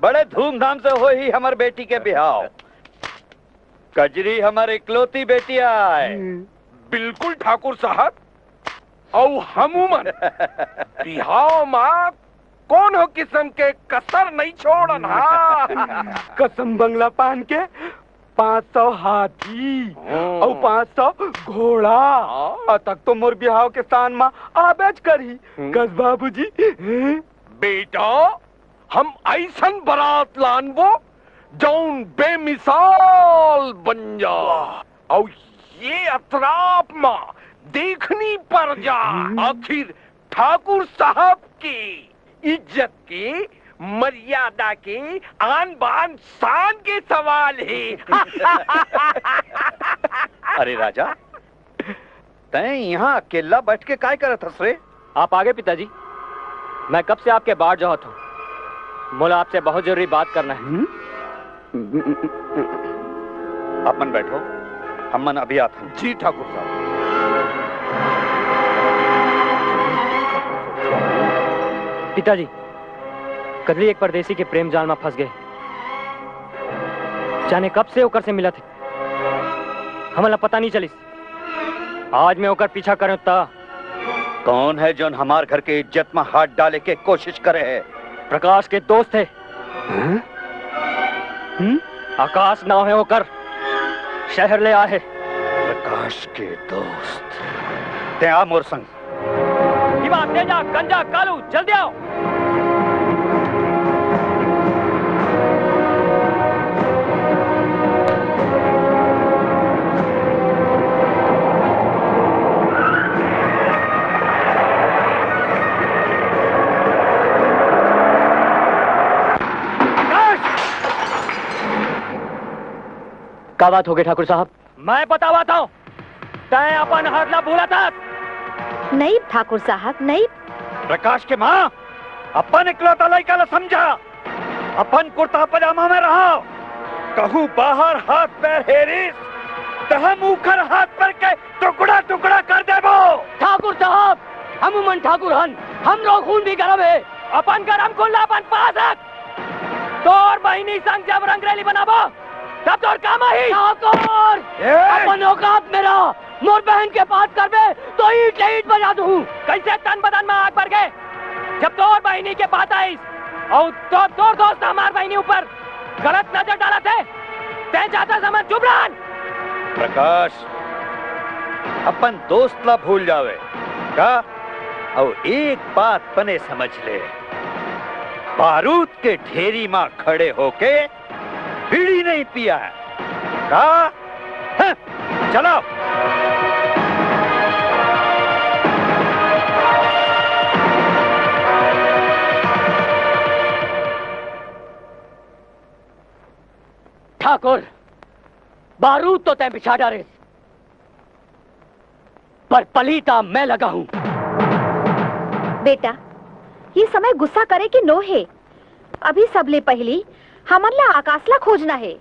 [SPEAKER 2] बड़े धूमधाम से हो ही हमारे बेटी के बिहाव। कजरी हमारी इकलौती बेटी आए।
[SPEAKER 9] बिल्कुल ठाकुर साहब। और हमूमन बिहाव माँ कौन हो किस्म के कसर नहीं छोड़न। कसम बंगला पान के 500 हाथी और 500 घोड़ा और तक तो मोर बिहाव के स्थान में आबेज करी। कस बाबूजी बेटा हम ऐसन बारात लानबो जौन बेमिसाल बन जा और ये अतराफ में देखनी पड़ जा। आखिर ठाकुर साहब की इज्जत की मर्यादा के आन बान शान के सवाल है।
[SPEAKER 2] अरे राजा, तैं यहाँ अकेला बैठ के काय करत हस रे?
[SPEAKER 8] आप आगे पिताजी। मैं कब से आपके बाहर जात हूँ। मोला आपसे बहुत जरूरी बात करना है।
[SPEAKER 2] अपन बैठो, हम मन अभी आते हैं।
[SPEAKER 9] जी ठाकुर साहब।
[SPEAKER 8] पिताजी, कजरी एक परदेसी के प्रेम जाल में फंस गए। जाने कब से होकर से मिला थे, हमें पता नहीं चली। आज मैं होकर पीछा करूं ता
[SPEAKER 2] कौन है जो हमार घर के इज्जत में हाथ डाले के कोशिश करे है?
[SPEAKER 8] प्रकाश के दोस्त थे। आकाश नाव है होकर शहर ले आए।
[SPEAKER 2] प्रकाश के दोस्त ते आ मोर संग।
[SPEAKER 8] तेजा, गंजा, कालू, जल्दी आओ। क्या बात हो गई ठाकुर साहब? मैं बताता हूँ। तय अपन हरला भूला था।
[SPEAKER 4] नहीं ठाकुर साहब, नहीं।
[SPEAKER 2] प्रकाश के माँ, अपन इकलौता लड़का ला समझा। अपन कुर्ता पजामा में रहो। कहूँ बाहर हाथ पैर हेरिस तो हम ऊखर हाथ पर के टुकड़ा टुकड़ा कर देबो।
[SPEAKER 8] ठाकुर साहब, हम उमन ठाकुर हन, हम लोग खून भी गरम है। अपन गरम खून ला अपन पास रख। तोर बहिनी संग जब रंगरेली बनाबो तब तोर काम ही। ठाकुर, अपन औकात मेरा मोर बहन के पास करबे तो ईट ईट बजा दूं। कैसे तन बदन में आग भर गए जब तोर बहिनी के पास आई और तोर दोस्त हमार बहिनी ऊपर गलत नजर डाला थे। तै जाता समय चुप रह।
[SPEAKER 2] प्रकाश, अपन दोस्त ला भूल जावे का? और एक बात पने समझ ले, बारूद के ढेरी में खड़े होके बीड़ी नहीं पिया है का? चलो। ठाकुर, बारूद तो तय बिछा डाले पर पलीता मैं लगा हूं।
[SPEAKER 4] बेटा, ये समय गुस्सा करे कि नो है। अभी सबले पहली हमला आकाशला खोजना है।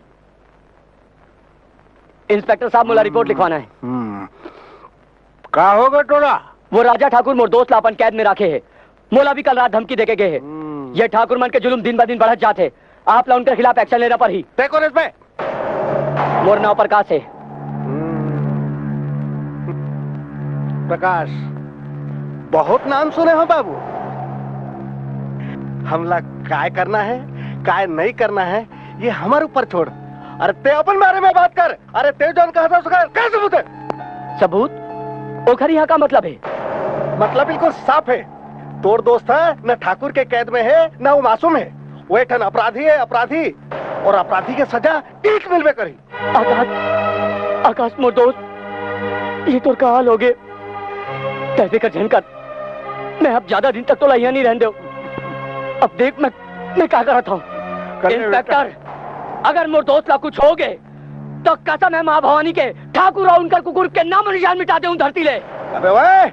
[SPEAKER 8] इंस्पेक्टर साहब, मोला रिपोर्ट लिखवाना है।
[SPEAKER 9] का होगा टोला?
[SPEAKER 8] वो राजा ठाकुर मोर दोस्त ला अपन कैद में रखे है। मोला भी कल रात धमकी देके गए है। ये ठाकुर मन के जुल्म दिन ब दिन बढ़त जाते। आप ला उनके खिलाफ एक्शन लेना पर ही।
[SPEAKER 9] देखो इसमें
[SPEAKER 8] मोर नाव प्रकाश है।
[SPEAKER 3] प्रकाश, बहुत नाम सुने हो बाबू। हमला काय करना है काय नहीं करना है ये हमारे ऊपर छोड़। अरे ते अपन बारे में बात कर। अरे ते जौन कहा था उसका क्या सबूत है?
[SPEAKER 8] सबूत? ओखर यहाँ का मतलब है?
[SPEAKER 3] मतलब बिल्कुल साफ है। तोर दोस्त है न ठाकुर के कैद में है न वो मासूम है। वो एक अपराधी है, अपराधी। और अपराधी की सजा एक मिल में करी।
[SPEAKER 8] आकाश मोर दोस्त, ये तो का हाल हो गए। कैसे कर झनकर मैं अब ज्यादा दिन तक तो लाइया नहीं रहने दो। अब देख मैं क्या कर रहा था। इंस्पेक्टर, अगर मोर दोस्त ला कुछ हो गए तो कसम है माँ भवानी के ठाकुर और उनका कुकुर के नाम निशान मिटा दे धरती ले।
[SPEAKER 3] अबे वह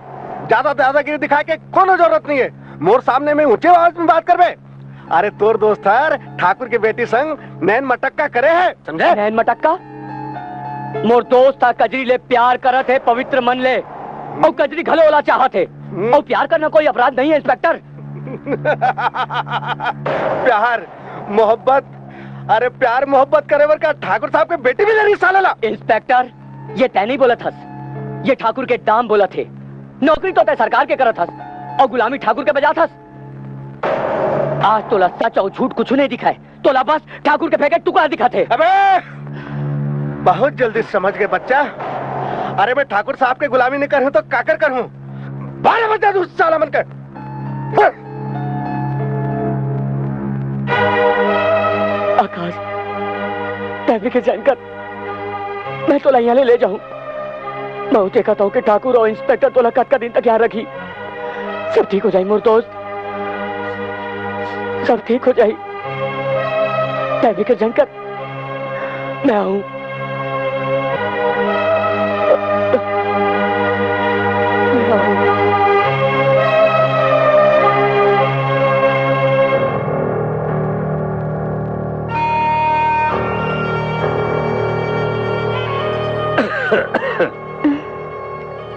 [SPEAKER 3] ज्यादा दादागिरी दिखा के कोनो जरूरत नहीं है। मोर सामने में ऊंचे आवाज में बात कर बे। अरे तोर दोस्त ठाकुर की बेटी संग नैन मटक्का करे है, समझे?
[SPEAKER 8] नैन मटक्का? मोर दोस्त था कजरी ले प्यार करत है, पवित्र मन ले। और कजरी घलोला चाहत है। और प्यार करना कोई अपराध नहीं है इंस्पेक्टर। प्यार मोहब्बत, अरे प्यार मोहब्बत करे वर का ठाकुर साहब के बेटी भी नहीं साला।
[SPEAKER 1] इंस्पेक्टर, ये तय नहीं बोला था, ये ठाकुर के दाम बोला थे। नौकरी तो तय सरकार के करा था और गुलामी ठाकुर के बजा था। आज तोला सच और झूठ कुछ नहीं दिखाए, तोला बस ठाकुर के फेंके टुकड़ा दिखाते।
[SPEAKER 8] अबे बहुत जल्दी समझ गए बच्चा। अरे मैं ठाकुर साहब के गुलामी नहीं कर हूं तो काकर कर हूं। बारह बजा तू साला मन कर।
[SPEAKER 1] आकाश, टैबरी के जानकर मैं तोला यहाँ ले जाऊं। मैं उसे कहता हूँ कि ठाकुर और इंस्पेक्टर तोला कट का दिन तक यहाँ रखी। सब ठीक हो जाए मोर दोस्त, सब ठीक हो जाए। टैबरी के जानकर मैं आऊं।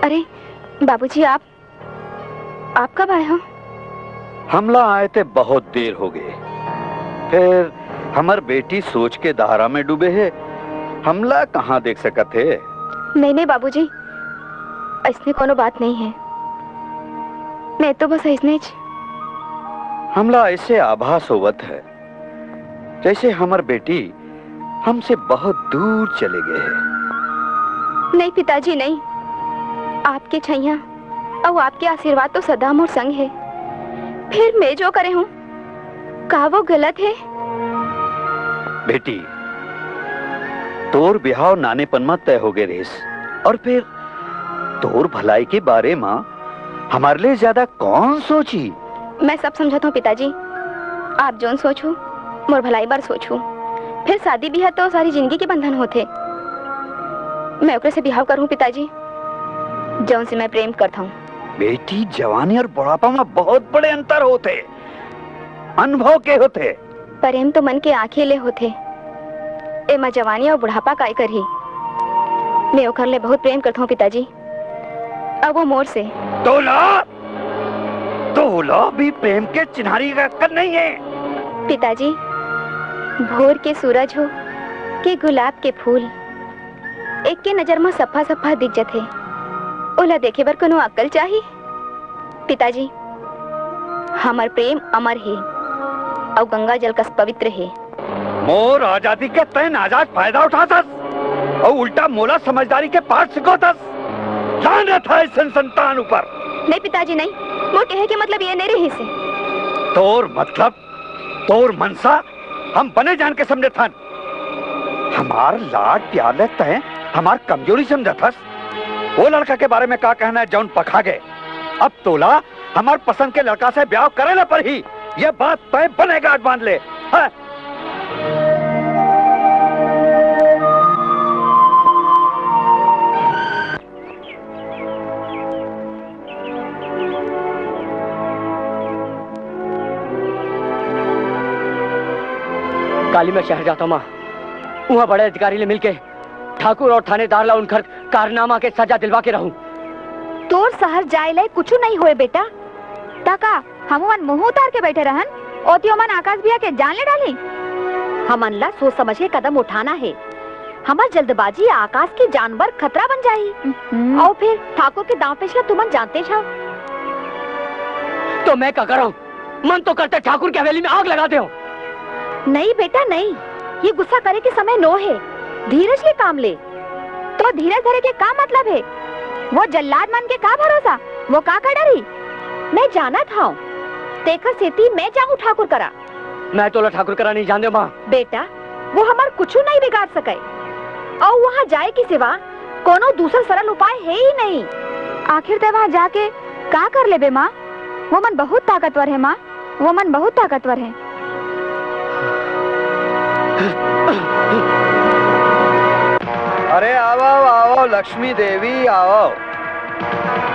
[SPEAKER 5] अरे बाबूजी, आप कब आए हो?
[SPEAKER 2] हमला आए थे बहुत देर हो गए। फिर हमार बेटी सोच के दहारा में डूबे है। हमला कहाँ देख सका थे?
[SPEAKER 5] नहीं बाबूजी, ऐसने कोनो बात नहीं है। मैं तो बस ऐसने
[SPEAKER 2] हमला ऐसे आभास होवत है जैसे हमार बेटी हमसे बहुत दूर चले गए हैं।
[SPEAKER 5] नहीं पिताजी नहीं, आपके छैया और आपके आशीर्वाद तो सदा मोर संग है। फिर मैं जो करे हूँ का वो गलत है?
[SPEAKER 2] बेटी, तोर बिहाव नानेपन में तय हो गए रेस, और फिर तोर भलाई के बारे में हमारे लिए ज्यादा कौन सोची?
[SPEAKER 5] मैं सब समझता हूँ पिताजी। आप जोन सोचो मोर भलाई बार सोचो। फिर शादी भी है तो सारी जिंदगी के बंधन होते। मैं ओकरे से बिहाव करूँ पिताजी जौन से मैं प्रेम करता हूँ।
[SPEAKER 2] बेटी, जवानी और बुढ़ापा में बहुत बड़े अंतर होते, अनुभव के होते।
[SPEAKER 5] प्रेम तो मन के आंखें ले होते। ए मैं जवानी और बुढ़ापा काय करी। मैं ओकर ले बहुत प्रेम करता हूँ पिताजी, अब वो मोर से।
[SPEAKER 2] तोला भी प्रेम के चिन्हारी का कर नहीं है।
[SPEAKER 5] पिताजी, भोर के सूरज हो के गुलाब के फूल एक के नजर में सफा सफा दिख जाते। ओला देखे बर कोनो अक्ल चाहिए? पिताजी, हमार प्रेम अमर है और गंगा जल का पवित्र है।
[SPEAKER 2] मोर आजादी के तय नाजायज फायदा उठातस और उल्टा मोला समझदारी के पाठ सिखोतस। लानत है इस संतान ऊपर।
[SPEAKER 5] नहीं पिताजी नहीं, मोर कहे के मतलब ये नहीं रही से।
[SPEAKER 2] तोर मतलब, तोर मनसा हम बने जान के समझे थन। हमार लाड प्यार लगता है, हमार कमजोरी समझथस। वो लड़का के बारे में क्या कहना है जौन पखा गए? अब तोला हमार पसंद के लड़का से ब्याह करे ना पर ही ये बात तय बनेगा। मान ले है?
[SPEAKER 1] काली मैं शहर जाता हूँ। वहाँ बड़े अधिकारी ले मिलके ठाकुर और थानेदार ला उनकर कारनामा के सजा दिलवा के रहूं।
[SPEAKER 4] तोर शहर जाए ले कुछ नहीं हुए बेटा। टाका हम मन मुंह उतार के बैठे रहन ओतियो मन आकाश भैया के जान ले डाली। हमन ला सोच समझ के कदम उठाना है। हमार जल्दबाजी आकाश की जानवर खतरा बन जाये। और फिर ठाकुर के दांव पेश ला तुमन जानते छाओ।
[SPEAKER 1] तो मैं क्या करूं? मन तो करते ठाकुर की हवेली में आग लगा दे।
[SPEAKER 4] नहीं बेटा नहीं, ये गुस्सा करे के समय नो है। धीरज ले काम ले। तो धीरज धरे के का मतलब है? वो जल्लाद मन के का भरोसा, वो का डरी? मैं जाना था तेकर सेती मैं जाऊं ठाकुर करा।
[SPEAKER 1] मैं तो ठाकुर करा नहीं जान दे माँ।
[SPEAKER 4] बेटा वो हमार कुछ नहीं बिगाड़ सके और वहाँ जाए की सिवा कोनो दूसरा सरल उपाय है ही नहीं। आखिर ते वहाँ जाके का कर ले बे माँ? वो मन बहुत ताकतवर है माँ, वो मन बहुत ताकतवर है।
[SPEAKER 2] अरे आओ आओ लक्ष्मी देवी आओ।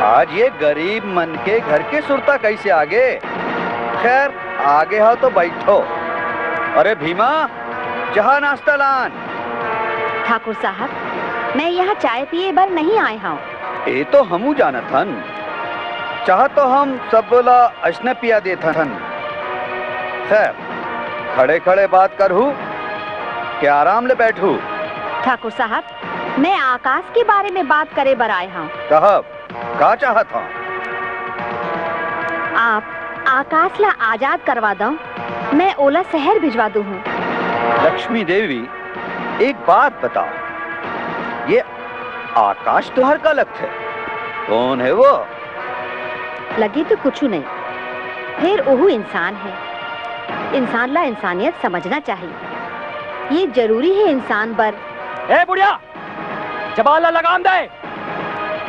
[SPEAKER 2] आज ये गरीब मन के घर के सुरता कैसे आगे? खैर आगे हो तो बैठो। अरे भीमा, चाह नाश्ता लान।
[SPEAKER 4] ठाकुर साहब, मैं यहाँ चाय पिए बर नहीं आए हूँ।
[SPEAKER 2] ये तो हमू जानत हन। चाह तो हम सब बोला अश्न पिया दे थन। खैर खड़े खड़े बात करूं कि आराम ले बैठू।
[SPEAKER 4] ठाकुर साहब, मैं आकाश के बारे में बात करे बर आए हूँ।
[SPEAKER 2] का चाहत हूँ?
[SPEAKER 4] आप आकाश ला आजाद करवा दो, मैं ओला शहर भिजवा दूँ।
[SPEAKER 2] लक्ष्मी देवी, एक बात बताओ, ये आकाश तुहर का लगता है, कौन है वो?
[SPEAKER 4] लगी तो कुछ नहीं, फिर ओहू इंसान है। इंसान ला इंसानियत समझना चाहिए। ये जरूरी है इंसान पर।
[SPEAKER 8] ए बुढ़िया, जबाला लगाम दे।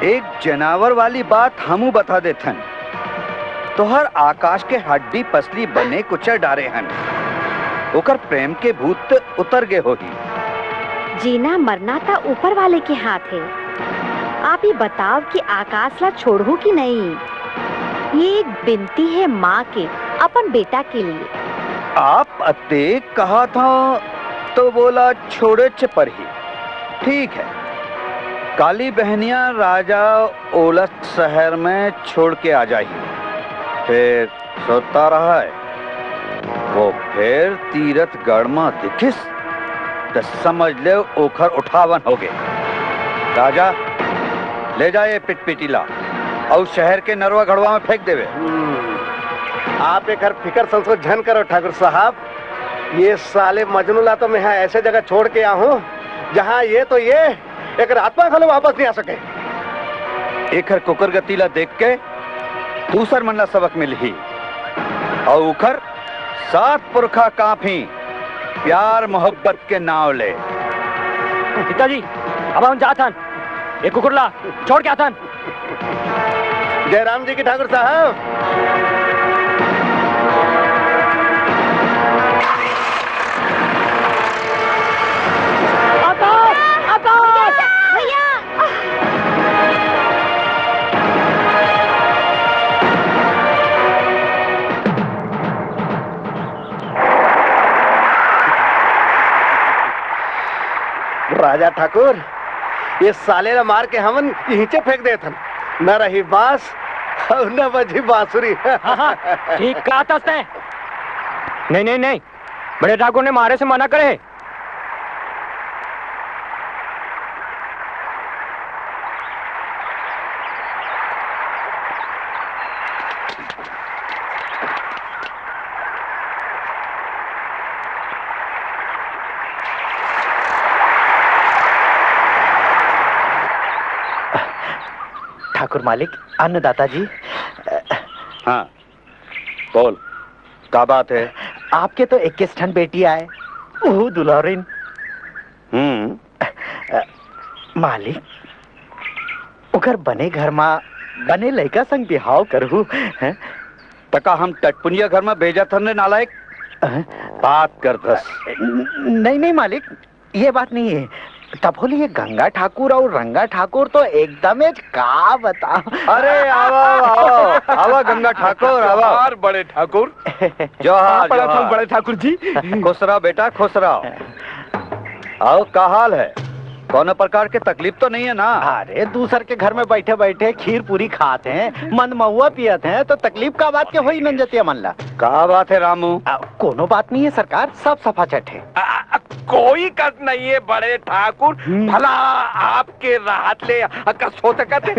[SPEAKER 2] एक जनावर वाली बात हमू बता देथन। तोहर आकाश के हड्डी पसली बने कुचर डारे हन, ओकर प्रेम के भूत उतर गए होगी।
[SPEAKER 4] जीना मरना था ऊपर वाले के हाथ है। आप ही बताओ कि आकाश ला छोड़ू कि नहीं। ये एक बिनती है माँ के अपन बेटा के लिए।
[SPEAKER 2] आप अते कहा था तो बोला छोड़े पर ही। ठीक है, काली बहनिया राजा ओलस शहर में छोड़ के आ जाइए। फिर सोता रहा है वो फिर तीरथ गढ़ में दिखिस तो समझ ले ओखर उठावन हो गए। राजा ले जाए पिटपिटीला और शहर के नरवा घड़वा में फेंक देवे।
[SPEAKER 10] आप एक फिकर संसोच झन करो ठाकुर साहब। ये साले मजनूला तो मैं ऐसे जगह छोड़ के आया हूँ जहाँ ये एक आत्मा खाली वापस नहीं आ सके।
[SPEAKER 2] एक कुकर गतीला देख के दूसर मन ला सबक मिल ही और उखर 7 पुरखा काफी प्यार मोहब्बत के नाव ले।
[SPEAKER 8] पिताजी, अब हम जाथन, एक कुकुरला छोड़ के आथन।
[SPEAKER 10] जय राम जी की ठाकुर साहब। राजा ठाकुर, ये साले ना मार के हमन नीचे फेंक दे थन। न रही बांस और न बजी बांसुरी।
[SPEAKER 8] ठीक कहा था उसने। नहीं नहीं नहीं, बड़े ठाकुर ने मारे से मना करे।
[SPEAKER 10] ठाकुर मालिक, अन्नदाता जी।
[SPEAKER 2] हाँ बोल, क्या बात है?
[SPEAKER 10] आपके तो 21 ठन बेटी आए, वो दुलारिन। मालिक, उगर बने घर में बने लड़का संग बिहाव करहू।
[SPEAKER 2] तका हम टटपुनिया घर में भेजा थन नालायक। बात कर दस।
[SPEAKER 10] नहीं नहीं मालिक, ये बात नहीं है। तब बोली ये गंगा ठाकुर और रंगा ठाकुर तो एकदम का बता।
[SPEAKER 2] अरे आवा आवा आवा गंगा ठाकुर आवा।
[SPEAKER 9] बड़े ठाकुर
[SPEAKER 2] जोहार
[SPEAKER 9] बड़े ठाकुर जी।
[SPEAKER 2] खुश रहो बेटा, खुश रहो। आओ, क्या हाल है? कौन प्रकार के तकलीफ तो नहीं है ना?
[SPEAKER 10] अरे दूसर के घर में बैठे बैठे खीर पूरी खाते हैं, मन महुआ पियत हैं, तो तकलीफ का बात के हो ही न जतिया मन ला।
[SPEAKER 2] क्या बात है रामू?
[SPEAKER 10] कोनो बात नहीं है सरकार, सब सफा चट है।
[SPEAKER 9] कोई कष्ट नहीं है बड़े ठाकुर। भला आपके राहत ले कष्ट हो सकते।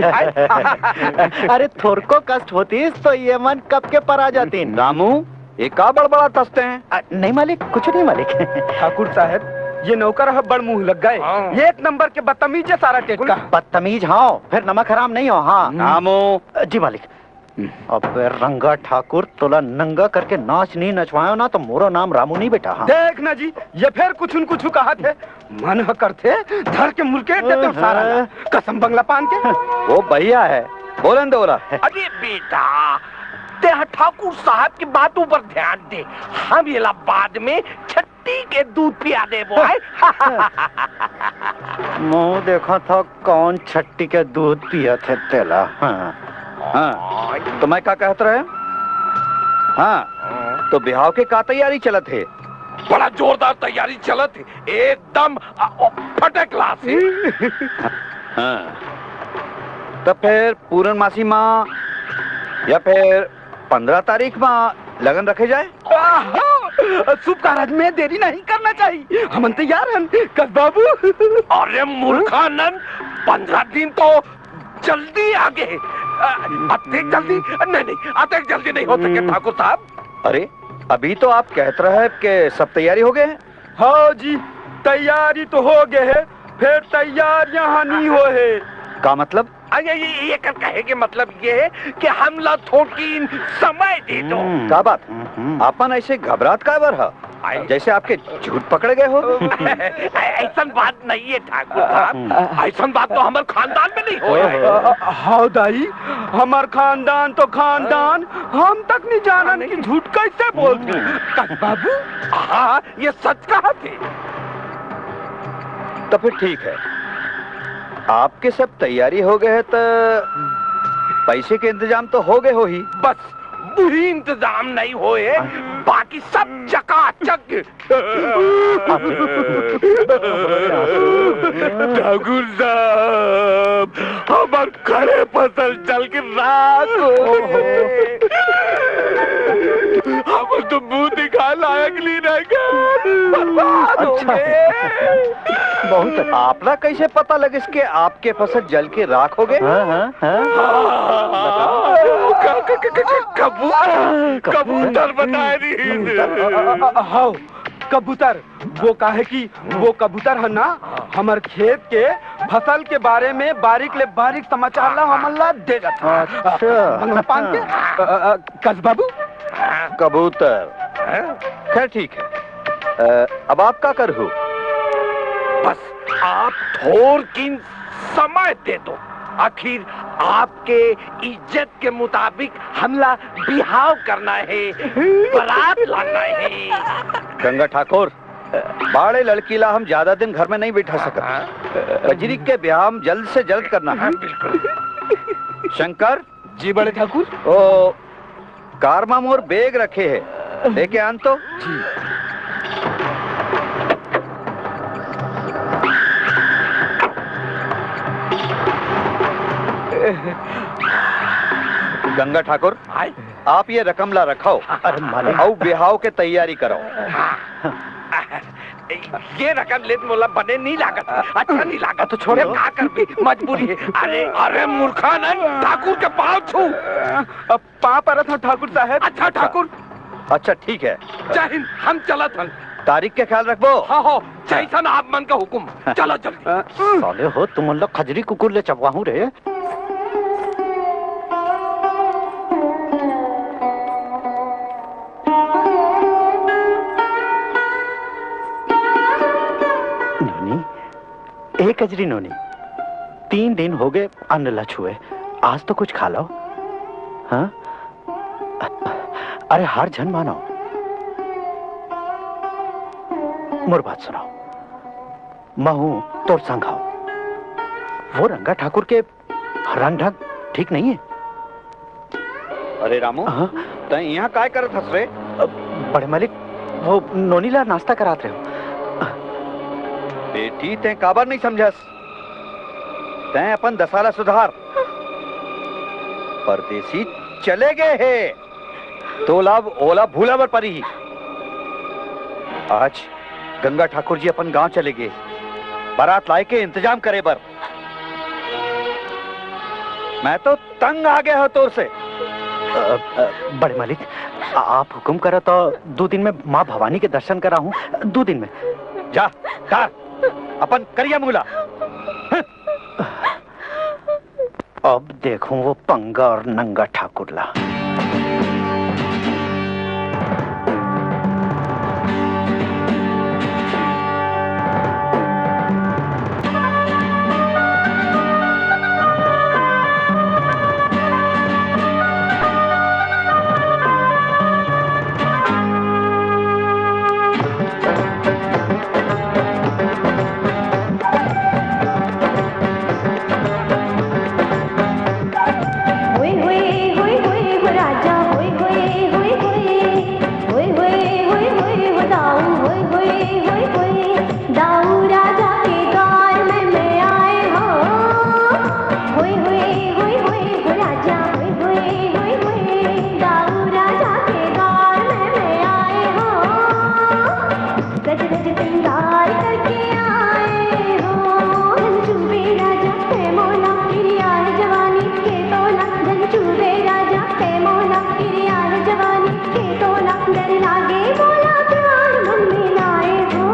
[SPEAKER 10] अरे थोड़को कष्ट होती तो ये मन कब के पर आ जाती।
[SPEAKER 2] रामू, ये का बड़बड़ा तसते हैं?
[SPEAKER 10] नहीं मालिक, कुछ नहीं मालिक।
[SPEAKER 8] ठाकुर साहब, ये नौकर है बड़ मुंह लग गए। ये 1 नंबर के बदतमीज है सारा टेक का।
[SPEAKER 10] बदतमीज हाँ, फिर नमक हराम नहीं हो। हाँ
[SPEAKER 2] रामू
[SPEAKER 10] जी मालिक। अब रंगा ठाकुर तोला नंगा करके नाच नहीं नचवायो ना तो मोरो नाम रामू नहीं बेटा। हाँ
[SPEAKER 8] देख ना जी, ये फिर कुछ न कुछ कहा थे, मन करते धर के मुर्के देते सारा कसम बंगला पान के।
[SPEAKER 2] वो भैया है, बोलन दो।
[SPEAKER 9] अरे बेटा, ते ठाकुर साहब की बातों पर ध्यान दे। हम इलाहाबाद में छट्टी के दूध पिया दे बोए।
[SPEAKER 10] मुँह देखा था कौन छट्टी के दूध पिया थे तेला।
[SPEAKER 2] हाँ, तो मैं क्या कहत रहे? हाँ, तो बिहाव के का तैयारी चलत है?
[SPEAKER 9] बड़ा जोरदार तैयारी चलत है, एकदम फटे क्लास है।
[SPEAKER 2] हाँ, तो फिर पूरन मासी माँ या फिर 15 तारीख में लगन रखे जाए?
[SPEAKER 9] शुभ कार्य में देरी नहीं करना चाहिए, हम तैयार हैं कस बाबू। अरे मूर्खानंद, 15 दिन तो जल्दी आगे, अत्यधिक जल्दी नहीं, अत्यधिक जल्दी नहीं हो सके ठाकुर साहब।
[SPEAKER 2] अरे अभी तो आप कहते रहे कि सब तैयारी हो गए हैं।
[SPEAKER 9] हाँ जी, तैयारी तो हो गए है, फिर तैयारियां नहीं हो है।
[SPEAKER 2] का मतलब?
[SPEAKER 9] ये कहे के मतलब ये है कि हमला थोड़ी समय दे दो।
[SPEAKER 2] क्या बात? अपन ऐसे घबरात का बर है, जैसे आपके झूठ पकड़े गए हो।
[SPEAKER 9] ऐसा बात नहीं है ठाकुर साहब, ऐसा बात तो हमारे खानदान में नहीं हो। हाँ दाई, हमार खानदान तो खानदान, हम तक नहीं जाना कि झूठ कैसे बोलते कस बाबू। हाँ, ये सच कहा थे।
[SPEAKER 2] तो फिर ठीक है, आपके सब तैयारी हो गए है तो पैसे के इंतजाम तो हो गए हो ही।
[SPEAKER 9] बस वही इंतजाम नहीं होए, बाकी सब चकाचक। ठाकुर साहब, हमार खड़े फसल चल के रात हो गए, हम तो मुंह दिखा लायक नहीं रह गए, बर्बाद हो गए।
[SPEAKER 2] बहुत। आपला कैसे पता लगे कि आपके फसल जल के राख हो गए?
[SPEAKER 9] कबूतर बताए नहीं। हाँ कबूतर, वो काहे कि वो कबूतर है ना, हमार खेत के फसल के बारे में बारीक ले बारीक समाचार ला हमला दे जाता। पान के कस बाबू
[SPEAKER 2] कबूतर, खैर ठीक है। अब आप क्या कर हो?
[SPEAKER 9] बस आप थोड़ किन समय दे दो, आखिर आपके इज्जत के मुताबिक हमला बिहाव करना है, बारात लाना है।
[SPEAKER 2] गंगा ठाकुर, बाड़े लड़की ला हम ज्यादा दिन घर में नहीं बैठा सकते। कजरी के ब्याह हम जल्द से जल्द करना है।
[SPEAKER 9] बिल्कुल।
[SPEAKER 2] शंकर
[SPEAKER 9] जी बड़े ठाकुर।
[SPEAKER 2] ओ कार में मोर बैग रखे है, लेके आन तो।
[SPEAKER 9] जी।
[SPEAKER 2] गंगा ठाकुर, आप ये रकम ला रखाओ और बिहाव के तैयारी करो।
[SPEAKER 9] ये रकम ले मोला बने नहीं लागत, अच्छा नहीं लागत तो छोड़ो, क्या कर भी मजबूरी है। अरे अरे मूर्खानंद, ठाकुर के पाँव छू। पाँव पर था ठाकुर साहब। अच्छा ठाकुर,
[SPEAKER 2] अच्छा ठीक है।
[SPEAKER 9] जय हिंद, हम चला था।
[SPEAKER 2] तारीख के ख्याल रखबो।
[SPEAKER 9] हाँ हो, जैसा ना आप मन का हुक्म। चलो जल्दी।
[SPEAKER 3] साले हो तुम लोग खजरी कुकुर ले चबवाहू रे। नोनी, एक कजरी नोनी, 3 दिन हो गए अन्न ल छुए, आज तो कुछ खा लो। हाँ, अरे हार झन मानो, मोर बात सुनाओ। महू तोर संग आओ। वो रंगा ठाकुर के रंग ढंग ठीक नहीं है।
[SPEAKER 2] अरे रामू, तै यहाँ काय करत हस रे?
[SPEAKER 3] बड़े मालिक, वो नोनीला नाश्ता कराते हो।
[SPEAKER 2] बेटी ते काबर नहीं समझस? तै अपन दसाला सुधार। परदेसी चले गए है तो लाभ ओला भूला बर परी। आज गंगा ठाकुर जी अपन गांव चले गए, बारात लाए के इंतजाम करे बर। मैं तो तंग आ गया हूं तोर से।
[SPEAKER 3] बड़े मालिक, आप हुक्म करो तो 2 दिन में माँ भवानी के दर्शन करा हूँ। 2 दिन में
[SPEAKER 2] जा कार अपन करिया मूला।
[SPEAKER 3] अब देखूं वो पंगा और नंगा ठाकुर ला।
[SPEAKER 7] हुई हुई हुई हुई हुरा सिंगार करके आए हो धन चूबे राजा है मोला किरिया है जवानी के तोला धन चूबे राजा है मोला किरिया है जवानी के तोला डर लागे मोला प्यार मन में लाए हो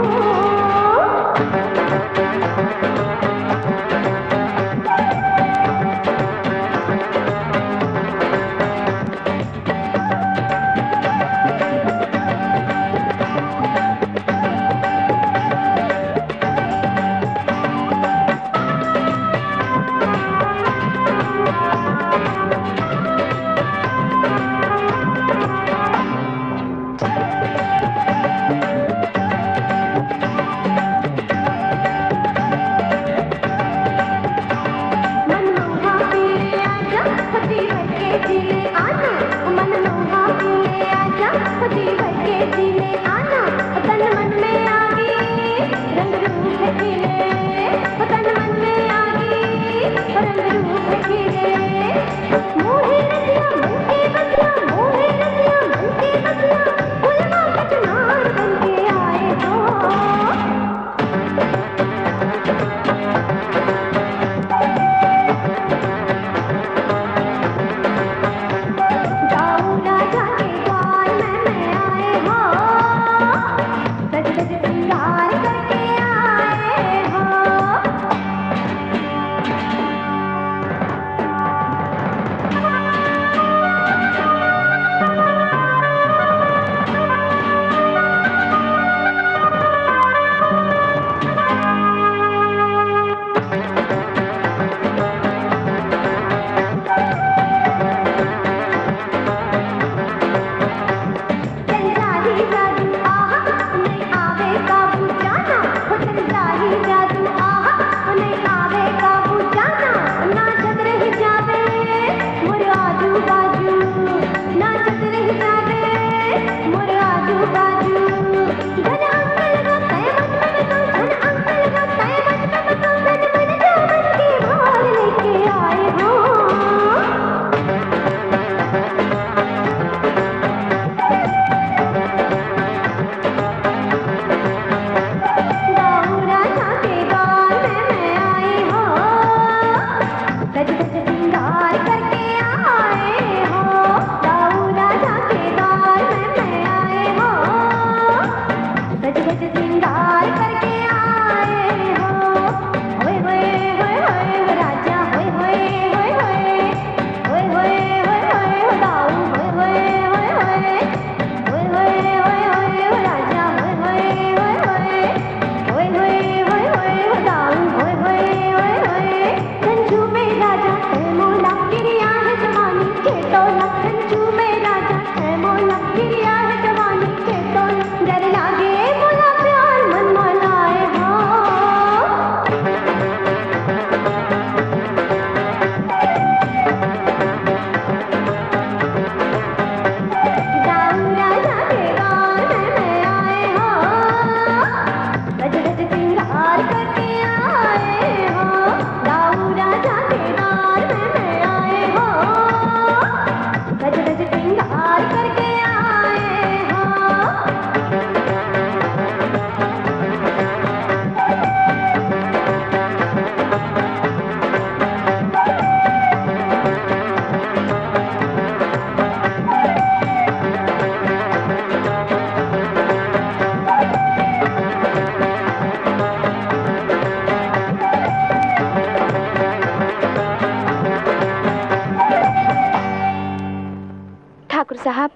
[SPEAKER 5] साहब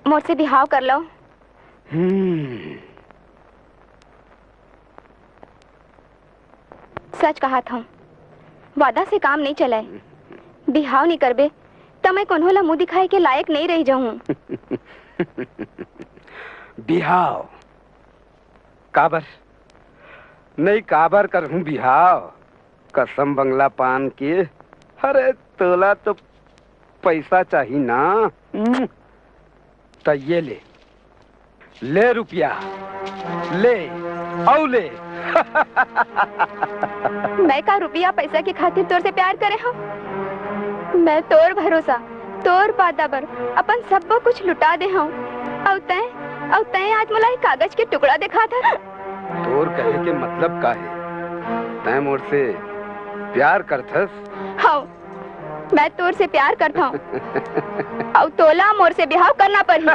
[SPEAKER 5] मुझसे बिहाव कर लो। सच कहा था, वादा से काम नहीं चलाए। बिहाव नहीं करबे तो मैं कोन्होला मुंह दिखाए के लायक नहीं रह जाऊं।
[SPEAKER 9] बिहाव काबर नहीं काबर कर हूँ बिहाव, कसम बंगला पान के। अरे तोला तो पैसा चाहिए ना, तो ये ले ले रुपया ले औ ले।
[SPEAKER 5] मैं का रुपया पैसा के खातिर तोर से प्यार करे हूँ। मैं तोर भरोसा तोर पादा पर अपन सब कुछ लुटा दे हूँ। और तय और तय आज मला एक कागज के टुकड़ा दिखा था।
[SPEAKER 11] तोर कहे के मतलब का है? तय मोर से प्यार करथस?
[SPEAKER 5] हाँ, मैं तोर से प्यार करता हूँ और तोला मोर से बिहाव करना पड़ी।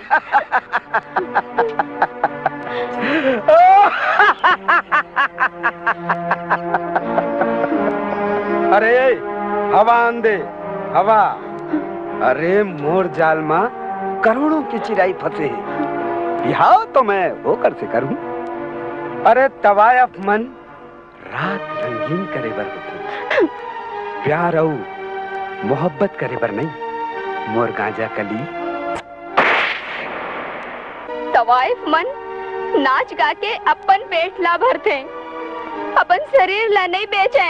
[SPEAKER 11] अरे हवा आंदे हवा। अरे मोर जाल माँ करोड़ों की चिड़ाई फंसे है। बिहाव तो मैं होकर से करूं। अरे तवायफ मन रात रंगीन करे बर होते, प्यार और मोहब्बत करे बर नहीं। मोर गांजा कली
[SPEAKER 5] तवाइफ मन नाच गा के अपन पेट ला भरते, अपन शरीर ला नहीं बेचे।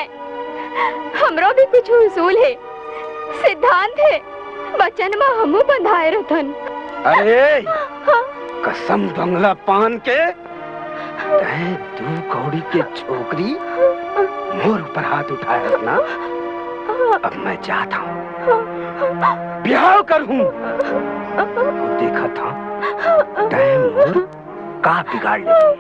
[SPEAKER 5] हमरो भी कुछ उसूल है, सिद्धांत है, वचन में हमू बंधाए रहतन।
[SPEAKER 11] अरे कसम बंगला पान के तय दू कौड़ी के छोकरी मोर ऊपर हाथ उठाया ना। अब मैं जाता हूँ, बिहाव करूँ। देखा था तय मोर का बिगाड़ लेती।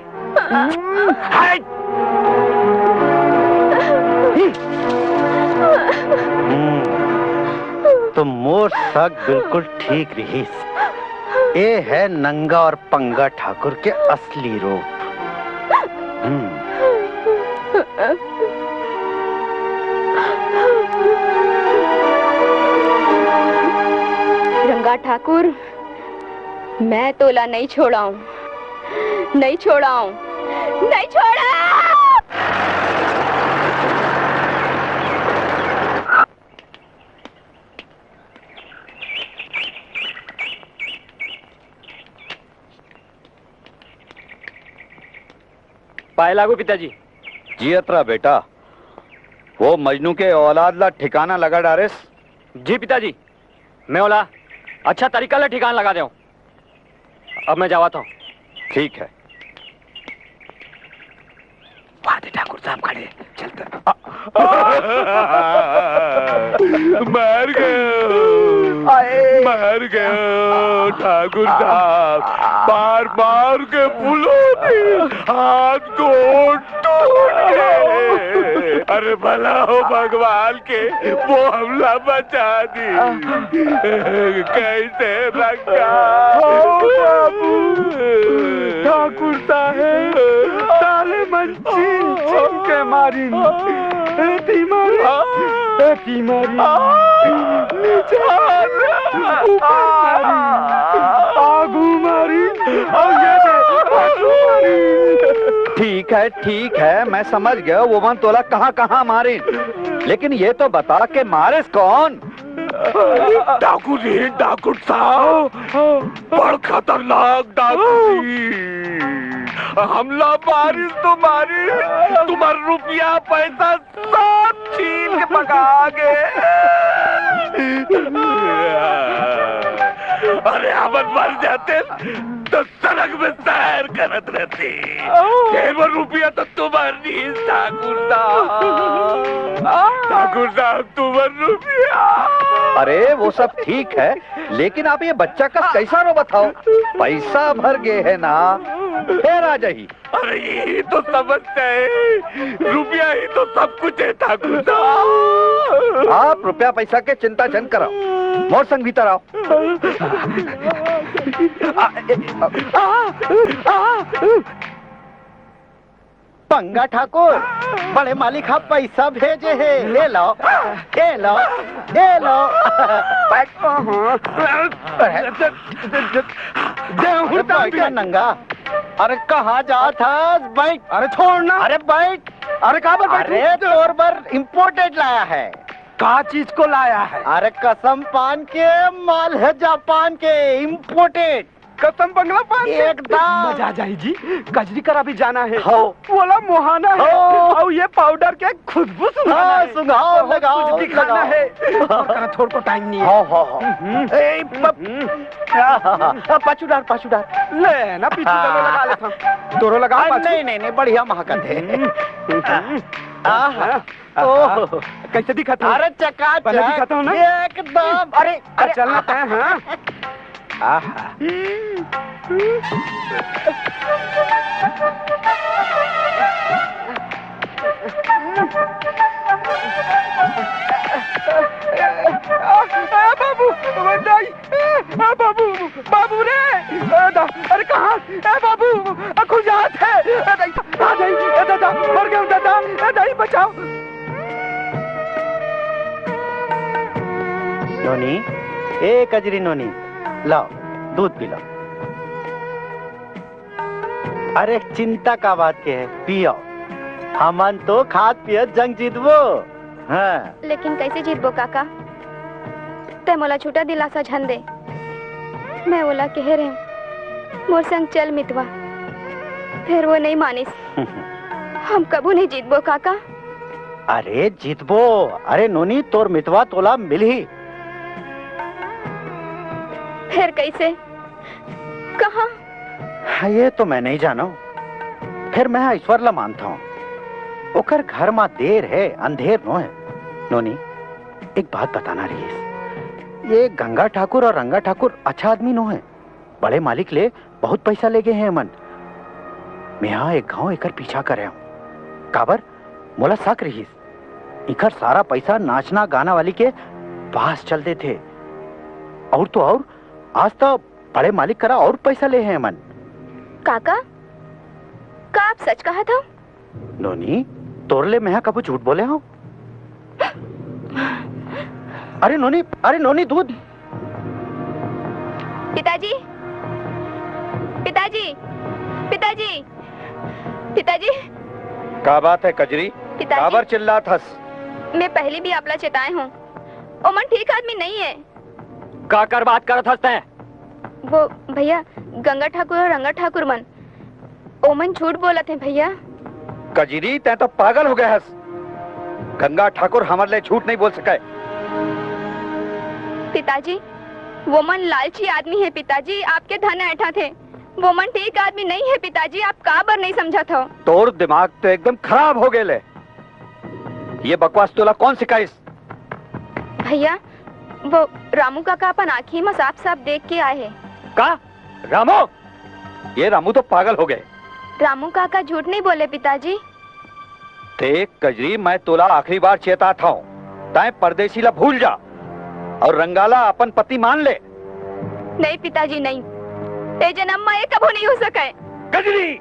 [SPEAKER 2] तो मोर शक बिल्कुल ठीक रहीस। ये है नंगा और पंगा ठाकुर के असली रूप।
[SPEAKER 5] रंगा ठाकुर, मैं तोला नहीं छोड़ाऊं, नहीं छोड़ाऊं, नहीं छोड़ा।
[SPEAKER 8] पाए लागू पिताजी।
[SPEAKER 2] जियतरा बेटा, वो मजनू के औलाद ला ठिकाना लगा डारेस।
[SPEAKER 8] जी पिताजी, मैं ओला अच्छा तरीका ले ठिकाना लगा दे। अब मैं जावा था।
[SPEAKER 2] ठीक है।
[SPEAKER 11] वादे ठाकुर साहब खड़े, चलते।
[SPEAKER 9] मर गए ठाकुर साहब, मार मार के फूलों हाथ को टूट गए। अरे भला हो भगवान के वो हमला बचा दी। कैसे रखा
[SPEAKER 11] ठाकुर साहब साले मन छीन के मारी, ऐती मारी, ऐती मारी, नीचे मारी, ऊपर मारी, आगू मारी, और ये आगू मारी।
[SPEAKER 2] ठीक है, मैं समझ गया वो मन तोला कहाँ कहाँ मारी। लेकिन ये तो बता के मारे कौन?
[SPEAKER 9] डाकू साहब, बड़ खतरनाक डाकू। हमला बारिश तुम्हारी, तुम्हारा रुपया पैसा सब छीन के भगा गए। अरे हमन मर जाते तो सड़क में सैर करत रहते। केवल रुपया तो तुम्हारी ठाकुर साहब तुम्हारा रुपया।
[SPEAKER 2] अरे वो सब ठीक है, लेकिन आप ये बच्चा का कैसा रो बताओ। पैसा भर गए है ना, फिर आ जाही।
[SPEAKER 9] अरे यही तो समस्या है, रुपया ही तो सब कुछ है ठाकुर साहब।
[SPEAKER 2] आप रुपया पैसा के चिंता जन कराओ, मोर संग भीतर आओ।
[SPEAKER 3] पंगा ठाकुर, बड़े मालिक आप पैसा भेजे है, ले लो, ले लो, ले लो। नंगा, अरे कहाँ जा था बैठ? अरे छोड़ना, अरे बैठ। अरे कहाँ पर? अरे तोर पर इम्पोर्टेड लाया है।
[SPEAKER 11] का चीज को लाया है?
[SPEAKER 3] अरे कसम पान के माल है, जापान के इम्पोर्टेड।
[SPEAKER 11] कसम बंगला पान
[SPEAKER 3] एकदम
[SPEAKER 11] मजा जाए जी। कजरी करा भी जाना है,
[SPEAKER 3] हाँ।
[SPEAKER 11] बोला मुहाना है, और ये पाउडर के खुशबू सुंघाना है,
[SPEAKER 3] सुंघाओ, लगाओ,
[SPEAKER 11] कुछ दिखाना है। और थोड़ा को टाइम नहीं है।
[SPEAKER 3] पाछू डाल, पाछू डाल।
[SPEAKER 11] ले ना पीछे लगा लेता। दोनों लगा।
[SPEAKER 3] नहीं, बढ़िया महकत है।
[SPEAKER 11] कैसे दिखाता हूँ?
[SPEAKER 3] अरे चकाचक
[SPEAKER 11] दिखाता हूँ ना
[SPEAKER 3] एकदम। अरे
[SPEAKER 11] चलना है। हाँ आहा।
[SPEAKER 9] बाबू नहीं, बाबू बाबू रे, अरे कहाँ बाबू, खुजात है, दादा मर गया, दादा बचाओ।
[SPEAKER 11] नोनी, ए कजरी नोनी, लाओ दूध पी लो। अरे चिंता का बात के है, पियो। हमन तो खाद पियत जंग जीतबो। हाँ।
[SPEAKER 5] लेकिन कैसे जीतबो काका? ते मोला छूटा दिलासा झन दे। मैं बोला कह रहे मोर संग चल मितवा, फिर वो नहीं मानिस। हम कबू नहीं जीतबो काका।
[SPEAKER 11] अरे जीतबो। अरे नोनी, तोर मितवा तोला मिल ही।
[SPEAKER 5] फिर कैसे? कहाँ?
[SPEAKER 11] ये तो मैं नहीं जानो। फिर मैं ईश्वर ला मानता हूँ। ओकर घर में देर है, अंधेर नो है। नोनी, एक बात बताना रही, ये गंगा ठाकुर और रंगा ठाकुर अच्छा आदमी नो है। बड़े मालिक ले बहुत पैसा ले गए हैं मन। मैं यहाँ एक गांव एकर पीछा कर रहा हूँ। काबर मोला शक रही, इकर सारा पैसा नाचना गाना वाली के पास चलते थे। और तो और आज तो बड़े मालिक करा और पैसा ले हैं मन।
[SPEAKER 5] काका, का आप सच कहा था?
[SPEAKER 11] नोनी, तोरले मैं कबू झूठ बोले हूँ? अरे नोनी दूध।
[SPEAKER 5] पिताजी, पिताजी, पिताजी, पिताजी।
[SPEAKER 2] क्या बात है कजरी?
[SPEAKER 5] पिताजी।
[SPEAKER 2] काबर चिल्लात हस?
[SPEAKER 5] मैं पहले भी आपला चेताए हूँ, ओमन ठीक आदमी नहीं है।
[SPEAKER 8] का कर बात करत हंसते हैं?
[SPEAKER 5] वो भैया गंगा ठाकुर और रंगा ठाकुर मन, ओमन झूठ बोलत हैं भैया।
[SPEAKER 2] कजरी, तै तो पागल हो गया हस। गंगा ठाकुर हमारे लिए झूठ नहीं बोल सके।
[SPEAKER 5] पिताजी, वो मन लालची आदमी है पिताजी, आपके धन ऐठा थे। वो मन ठीक आदमी नहीं है पिताजी, आप काबर नहीं समझा था?
[SPEAKER 2] तोर दिमाग तो एकदम खराब हो गए ले। ये बकवास तोला कौन सिखाइस?
[SPEAKER 5] भैया वो रामू काका अपन आँखी में साफ साफ देख के आए हैं।
[SPEAKER 2] का? रामू? ये रामू तो पागल हो गए।
[SPEAKER 5] रामू काका झूठ नहीं बोले पिताजी।
[SPEAKER 2] देख कजरी, मैं तोला आखिरी बार चेताता हूँ, तैं परदेसी ला भूल जा और रंगाला अपन पति मान ले।
[SPEAKER 5] नहीं पिताजी नहीं, ये जन्म में ये कबू नहीं हो सके।
[SPEAKER 2] कजरी!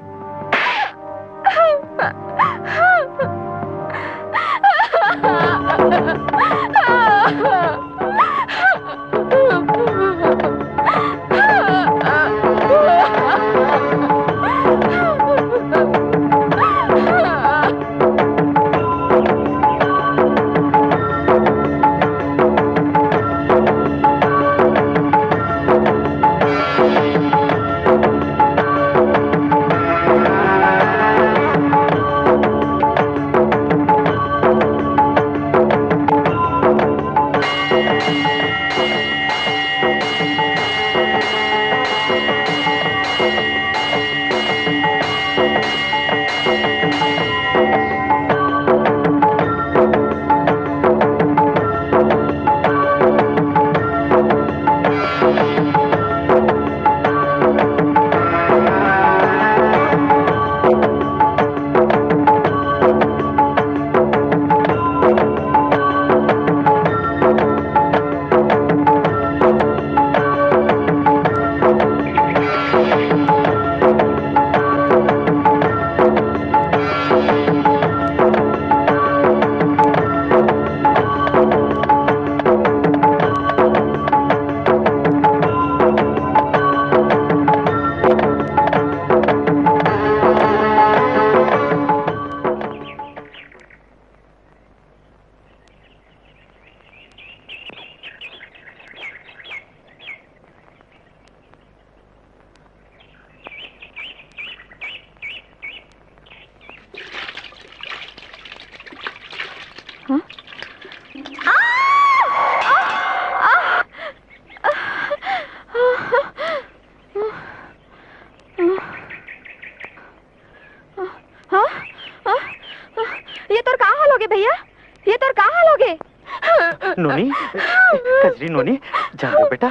[SPEAKER 11] नोनी, कजरी नोनी, जानो बेटा,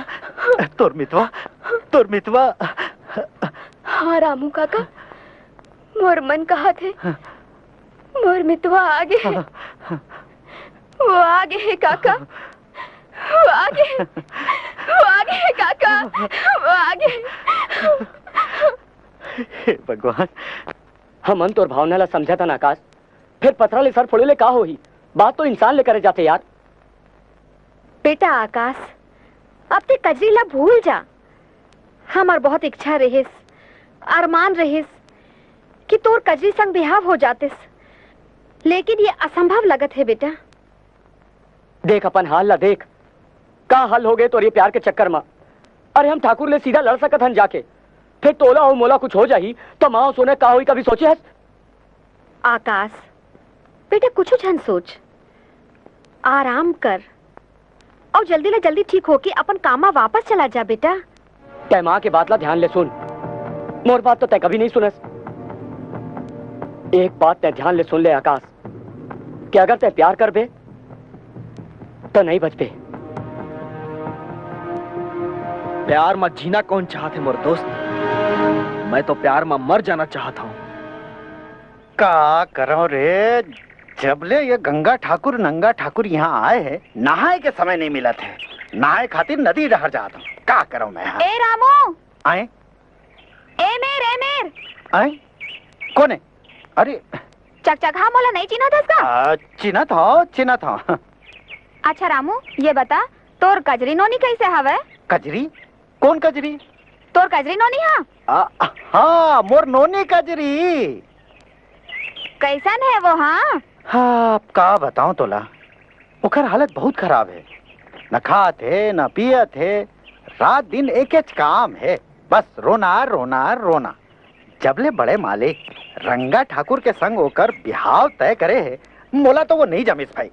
[SPEAKER 11] तोर मितवा
[SPEAKER 3] तोर मितवा।
[SPEAKER 5] हाँ रामू काका, मोर मन कहा थे, मोर मितवा आगे है, वो आगे है काका, वो आगे है, वो आगे है काका, वो आगे है।
[SPEAKER 3] हे भगवान,
[SPEAKER 1] हम मन तोर भावना ला समझा था ना आकाश, फिर पथरा ले सर फोड़े ले का होही, बात तो इंसान ले करे जाते यार।
[SPEAKER 4] बेटा आकाश, अब ते कजरी ला भूल जा। हमार बहुत इच्छा रहिस, अरमान रहिस कि तोर कजरी संग बिहाव हो जातिस, लेकिन ये असंभव लगत है बेटा।
[SPEAKER 1] देख अपन हाल ला देख, का हल हो गए तो ये प्यार के चक्कर में। अरे हम ठाकुर ले सीधा लड़ सकत हन जाके, फिर तोला हो मोला कुछ हो जाही तो माँ सोने का होई कभी सोचे हस?
[SPEAKER 4] आकाश बेटा कुछ झन सोच, आराम कर और जल्दी ले जल्दी ठीक होके अपन कामा वापस चला जा बेटा।
[SPEAKER 1] तय माँ के बात ला ध्यान ले सुन, मोर बात तो तय कभी नहीं सुनस। एक बात तय ध्यान ले सुन ले आकाश, कि अगर तय प्यार कर बे तो नहीं बच बे।
[SPEAKER 3] प्यार में जीना कौन चाहते मोर दोस्त, मैं तो प्यार में मर जाना चाहता हूँ।
[SPEAKER 10] का करो रे, जबले ये गंगा ठाकुर नंगा ठाकुर यहाँ आए हैं, नहाए के समय नहीं मिला थे, नहाए खातिर नदी डहर जाता हूँ। का करो मैं?
[SPEAKER 5] ए रामू,
[SPEAKER 10] आए
[SPEAKER 5] ए मेर
[SPEAKER 10] आए कौन है? अरे
[SPEAKER 5] चक हाँ मोला नहीं चिन्हा था इसका?
[SPEAKER 10] चिन्हा था।
[SPEAKER 5] अच्छा रामू ये बता, तोर कजरी नोनी कैसे हवे?
[SPEAKER 10] कजरी? कौन कजरी?
[SPEAKER 5] तोर कजरी नोनी हाँ?
[SPEAKER 10] हाँ मोर नोनी कजरी।
[SPEAKER 5] कैसन है वो? हाँ
[SPEAKER 10] हाँ अब का बताऊं तोला, ओकर हालत बहुत खराब है, न खात है न पियत है, रात दिन एक एक काम है, बस रोना रोना रोना। जबले बड़े मालिक रंगा ठाकुर के संग होकर बिहाव तय करे है, मोला तो वो नहीं जमीस भाई।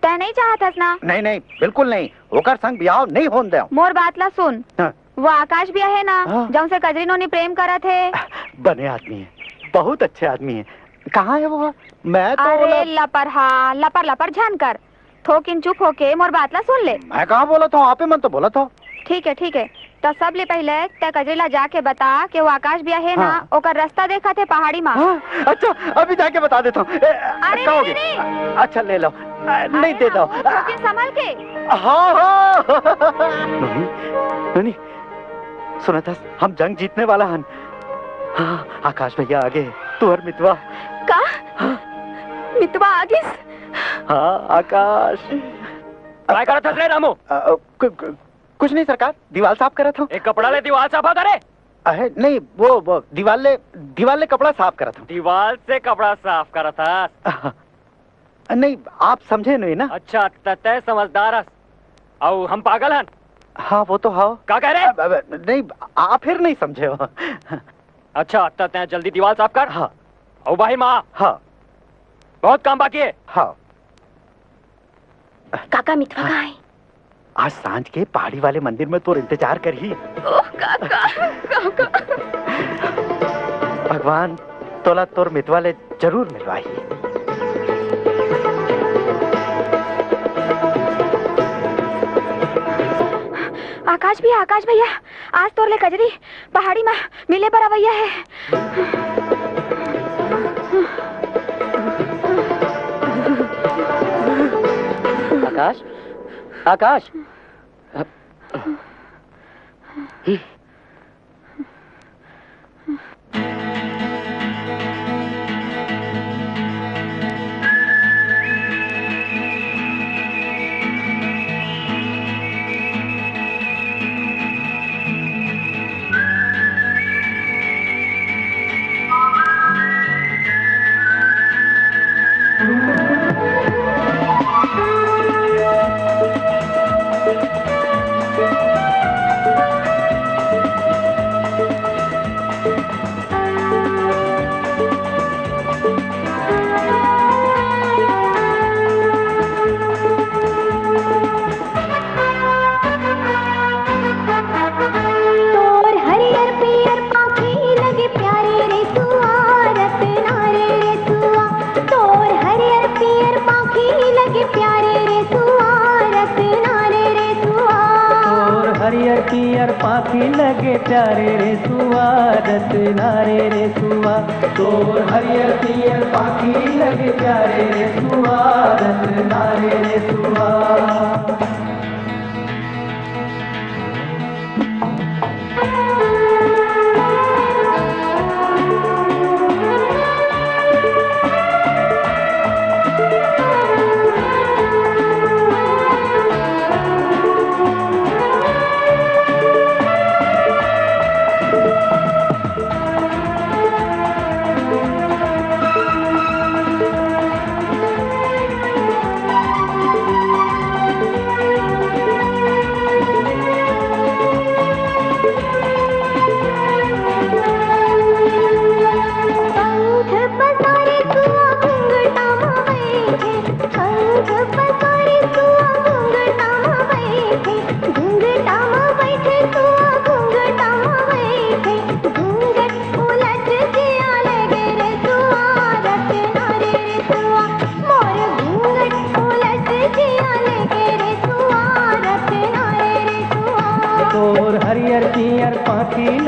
[SPEAKER 5] तय नहीं चाहत ना?
[SPEAKER 10] नहीं नहीं बिल्कुल नहीं, होकर संग बिहाव नहीं होने दे।
[SPEAKER 5] मोर बात ला सुन,
[SPEAKER 10] हाँ।
[SPEAKER 5] वो आकाश भी है ना, जब से कजरी नोनी प्रेम करा थे।
[SPEAKER 10] बने आदमी है, बहुत अच्छे आदमी है। कहाँ है वो? मैं तो
[SPEAKER 5] अरे लपर लपर झन कर, थोकिन चुप होके मोर बात ला सुन ले।
[SPEAKER 10] मैं कहाँ बोला था, आपे मन तो बोला था।
[SPEAKER 5] ठीक है तो सब ले पहले ते कजरी ला जाके बता कि वो आकाश भी है ना, ओकर रास्ता देखा थे पहाड़ी में।
[SPEAKER 10] अच्छा अभी जाके बता देता हूँ।
[SPEAKER 5] अरे नहीं।
[SPEAKER 10] अच्छा ले लो, नहीं दे दो,
[SPEAKER 5] संभल के।
[SPEAKER 10] हाँ नोनी सुना था, हम जंग जीतने वाला हन। हाँ आकाश भैया आगे, तू और मितवा।
[SPEAKER 5] का? मितवा आगे?
[SPEAKER 10] हाँ आकाश।
[SPEAKER 1] क्या कर रहा था रामू?
[SPEAKER 10] कुछ नहीं सरकार, दीवार साफ कर रहा था।
[SPEAKER 1] एक कपड़ा ले दीवार साफ करे?
[SPEAKER 10] अरे नहीं वो दीवार ले कपड़ा साफ कर रहा था।
[SPEAKER 1] दीवार से कपड़ा साफ कर रहा था?
[SPEAKER 10] नहीं आप समझे नहीं ना।
[SPEAKER 1] अच्छा तय समझदार है, और हम पागल हैं।
[SPEAKER 10] हाँ वो तो हाँ।
[SPEAKER 1] क्या कह रहे?
[SPEAKER 10] नहीं आप फिर नहीं समझे हो।
[SPEAKER 1] अच्छा तय जल्दी दीवार साफ कर।
[SPEAKER 10] हाँ
[SPEAKER 1] और भाई माँ।
[SPEAKER 10] हाँ
[SPEAKER 1] बहुत काम बाकी है।
[SPEAKER 10] हाँ
[SPEAKER 5] काका मितवा कहाँ है?
[SPEAKER 10] आज सांझ के पहाड़ी वाले मंदिर में तो इंतजार कर ही। भगवान तोला तोर मितवा ले जरूर मिलवाई।
[SPEAKER 5] आकाश भैया आज तोर ले कजरी पहाड़ी में मिले पर अवैया है।
[SPEAKER 1] आकाश
[SPEAKER 6] लगे प्यारे रे सुआ रत नारे रे सुआ तोर हरियर पियर पाखी लगे प्यारे रे सुआ रत नारे रे सुआ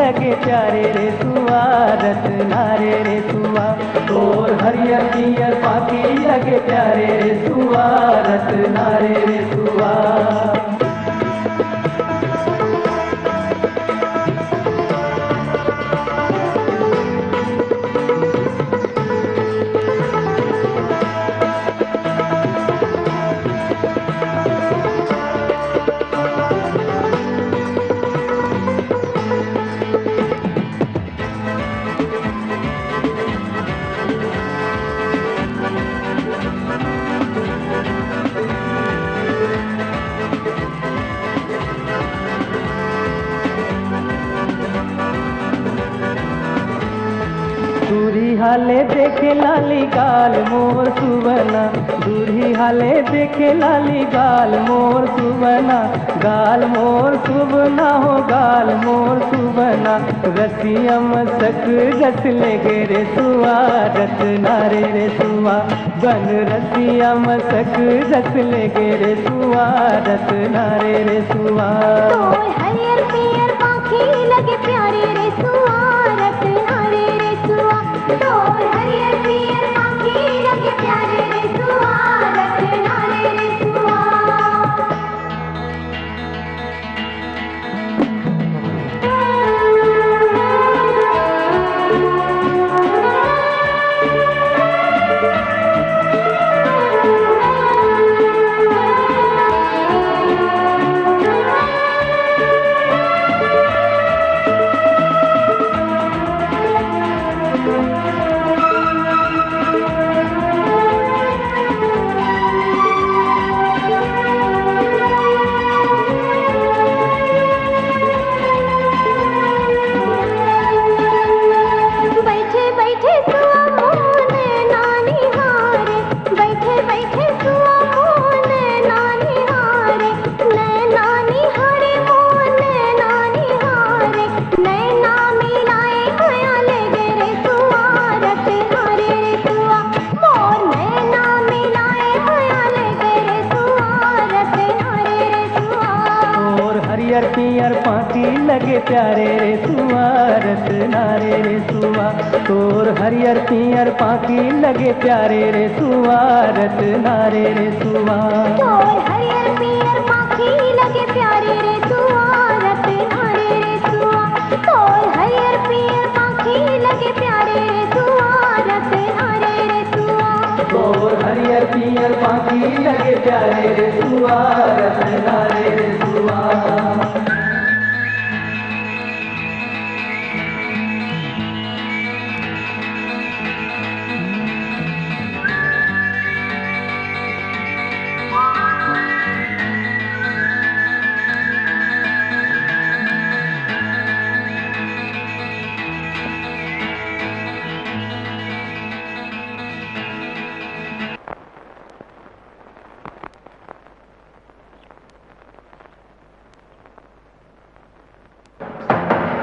[SPEAKER 6] लगे प्यारे रे सुआ रत नारे रे सुआ तोर हरियर पियर पाखी लगे प्यारे रे सुआ रत नारे रे सुआ हाले देखे लाली गाल मोर सुवना दूरी हाले देखे लाली गाल मोर सुवना गाल मोर सुवना हो गाल मोर सुवना रसिया मसक रस लगे रे सुआ रत नारे रे सुआ बन रसिया मसक रस लगे रे सुआ रत नारे रे सुआ
[SPEAKER 7] हरियर पियर पाखी लगे प्यारे रे सुआ रत नारे रे सुआ हरियर पियर पाखी लगे प्यारे रे सुआ रत नारे रे सुआ लगे प्यारे रे सुआ रत नारे रे सुआ तोर हरियर पियर पाखी लगे प्यारे रे सुआ रत नारे रे सुआ तोर हरियर पियर पाखी लगे प्यारे रे सुआ रत नारे रे सुआ तोर हरियर पियर पाखी लगे प्यारे रे सुआ रत नारे रे सुआ तोर हरियर पियर पाखी लगे प्यारे रे सुआ रत नारे रे सुआ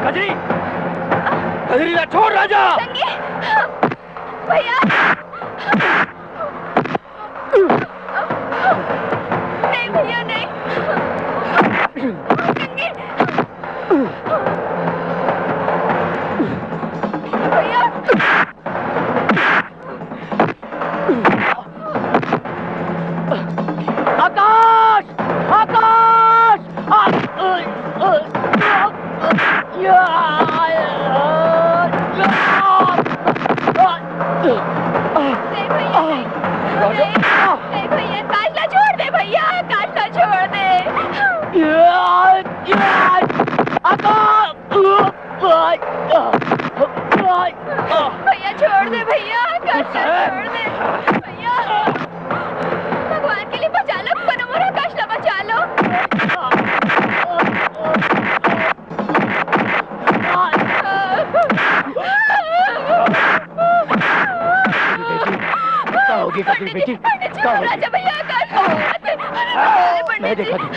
[SPEAKER 9] कजरी कजरी ना छोड़ राजा
[SPEAKER 5] भैया नहीं भैया नहीं भैया काटला छोड़ दे, भैया काटला छोड़ दे। भैया छोड़ दे, भैया काटला छोड़ दे, भैया भगवान के लिए बचा लो, पनमोरा काटला बचा लो।
[SPEAKER 1] होगी कभी बेटी?
[SPEAKER 5] राजा भैया
[SPEAKER 1] मैं देखा दूं।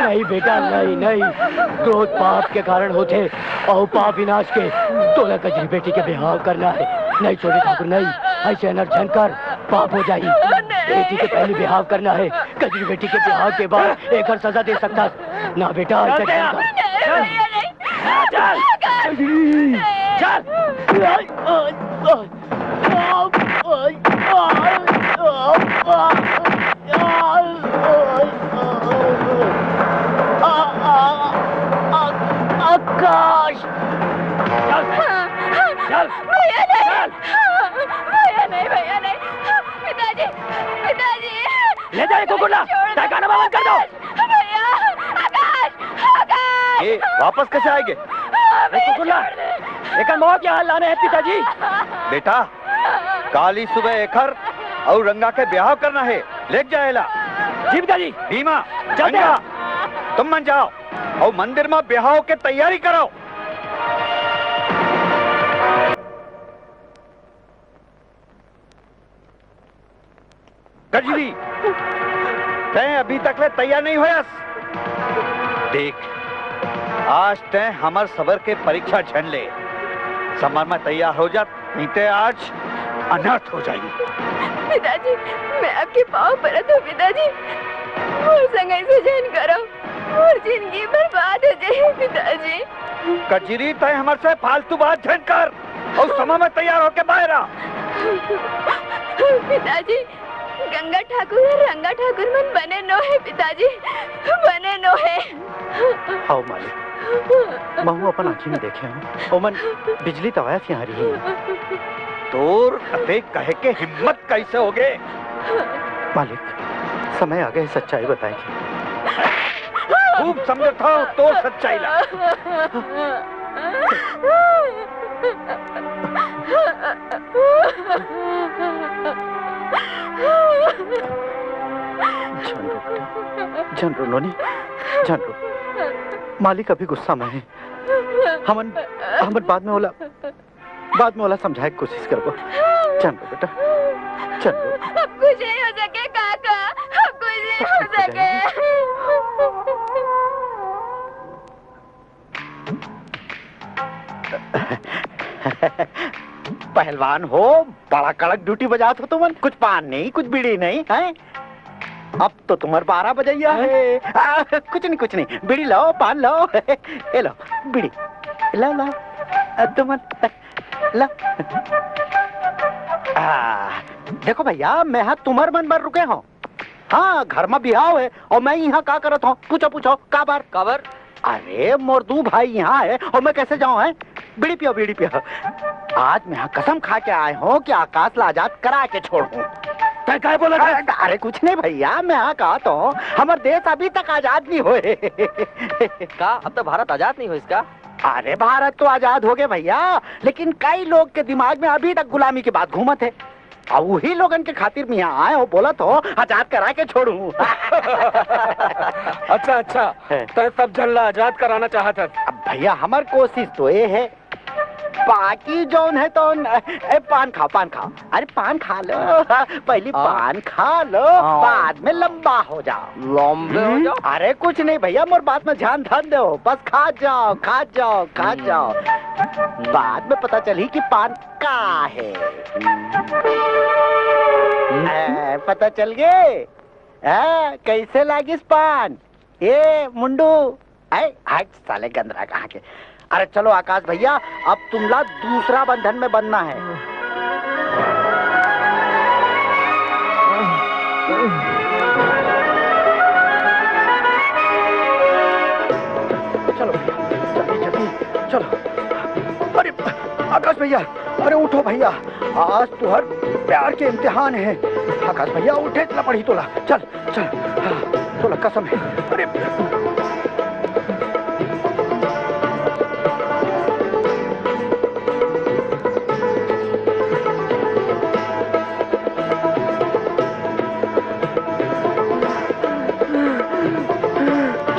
[SPEAKER 1] नहीं बेटा, नहीं। क्रोध पाप के कारण होते और पाप विनाश के। तोला कजरी बेटी के बिहाव करना है। नहीं छोटे ठाकुर, नहीं, ऐसे अनर्जन कर पाप हो जाएगी। बेटी के पहले बिहाव करना है। कजरी बेटी के बिहाव के बाद एक और सजा दे सकता ना बेटा। आकाश चल
[SPEAKER 5] भैया नहीं पिताजी
[SPEAKER 1] ले जाए कुकुला, ठिकाना बंद कर दो।
[SPEAKER 5] भैया आकाश
[SPEAKER 2] ये वापस कैसे आएंगे?
[SPEAKER 1] कुकुला एक मौत क्या हाल लाने हैं पिताजी?
[SPEAKER 2] बेटा काली सुबह एखर और रंगा के ब्याह करना है, ले जाएला।
[SPEAKER 1] जी पिताजी।
[SPEAKER 2] भीमा
[SPEAKER 1] चलते
[SPEAKER 2] रंगा, तुम मन जाओ और मंदिर में ब्याह के तैयारी करो। गजरी तय अभी तक ले तैयार नहीं होयस। देख आज तय हमार सबर के परीक्षा झन ले। समर में तैयार हो जा, नहीं तो आज अनर्थ हो जाएगी।
[SPEAKER 5] पिताजी मैं आपके पाँव पड़त हूँ पिताजी, और संगई से जन करो और जिंदगी बर्बाद हो जाए पिताजी।
[SPEAKER 2] कजरी तय हमारे से फालतू बात झन कर और समय में तैयार होके बाहर आ।
[SPEAKER 5] पिताजी गंगा ठाकुर और रंगा ठाकुर मन बने नो है पिताजी, बने नो है।
[SPEAKER 10] आओ मालिक, महू अपन आँखी में देखे हूँ। ओमन बिजली तवाया से आ रही है।
[SPEAKER 2] तोर अबे कहे के हिम्मत कैसे हो गए?
[SPEAKER 10] मालिक समय आ गए, सच्चाई बताएंगे।
[SPEAKER 2] खूब समझता हूँ तो सच्चाई ला।
[SPEAKER 10] जान रो लोनी, जान रो। मालिक अभी गुस्सा में है। हमन बाद में ओला समझाए की कोशिश करबो। जान रो बेटा, जान रो।
[SPEAKER 5] अब कुछ नहीं हो सके काका, अब कुछ नहीं हो सके।
[SPEAKER 10] पहलवान हो, बड़ा कड़क ड्यूटी बजात हो तुमन। कुछ पान नहीं, कुछ बीड़ी नहीं है। अब तो तुम्हारे 12 बजैया है। कुछ नहीं, बीड़ी लो, पान लो। ये लो बीड़ी, लो तुमन लो। देखो भैया, मैं हाँ तुम्हार मन भर रुके हूँ। हाँ घर में बिहाव है और मैं यहाँ का करत हूँ? पूछो काबर? अरे मोरदू भाई यहाँ है और मैं कैसे जाऊँ? है बीड़ी पियो। आज मैं यहाँ कसम खा के आए हूँ कि आकाश ला आजाद करा के छोड़ूं। क्या बोला? अरे कुछ नहीं भैया, मैं यहाँ कहा तो हमारे देश अभी तक आजाद नहीं हुए।
[SPEAKER 1] का अब तो भारत आजाद नहीं हो इसका?
[SPEAKER 10] अरे भारत तो आजाद हो गए भैया, लेकिन कई लोग के दिमाग में अभी तक गुलामी की बात घूमत है। और वही लोगन के खातिर मैं यहाँ आए हो, बोला तो आजाद करा के छोड़ूं।
[SPEAKER 9] अच्छा तो सब जल्ला आजाद कराना चाहता।
[SPEAKER 10] अब भैया हमारी कोशिश तो ये है, बाकी जौन है तो पान खाओ। अरे पान खा लो, पहले पान खा लो, बाद में लंबा हो जाओ। अरे कुछ नहीं भैया, मोर बात में ध्यान दो। बस खा जाओ। बाद में पता चली कि पान का है। पता चल गए? कैसे लागिस पान? ये मुंडू हट साले गंदरा कहाँ के। अरे चलो आकाश भैया, अब तुमला दूसरा बंधन में बनना है। भैया, अरे उठो भैया, आज तो हर प्यार के इम्तिहान है। आकाश भैया उठे, चला पड़ी तोला, चल चल, तोला कसम है। अरे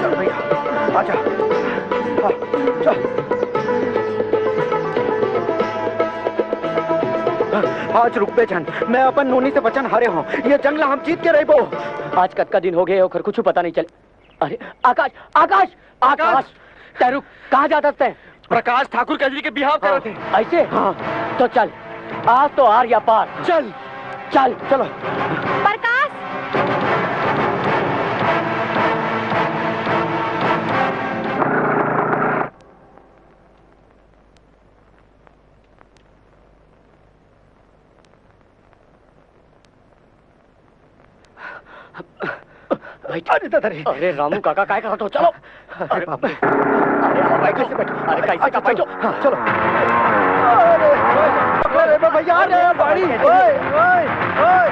[SPEAKER 10] चल भैया, आजा, चल। आज रुक पे जन, मैं अपन नोनी से वचन हारे हूँ, ये जंगला हम जीत के रही बो।
[SPEAKER 1] आज कद का दिन हो गए होकर कुछ पता नहीं चले। अरे आकाश आकाश आकाश, तैरू कहाँ जाता है?
[SPEAKER 8] प्रकाश ठाकुर कजरी के बिहाव कर रहे थे।
[SPEAKER 1] ऐसे? हाँ। तो चल, आज तो आर या पार।
[SPEAKER 8] चल
[SPEAKER 1] चल चलो।
[SPEAKER 5] प्रकाश,
[SPEAKER 1] अरे रामू काका काय करत हो? चलो। अरे बाप रे, अरे भाई कैसे बैठो? अरे कैसे का बैठो?
[SPEAKER 10] चलो। अरे भैया, अरे गाड़ी, ओए ओए ओए।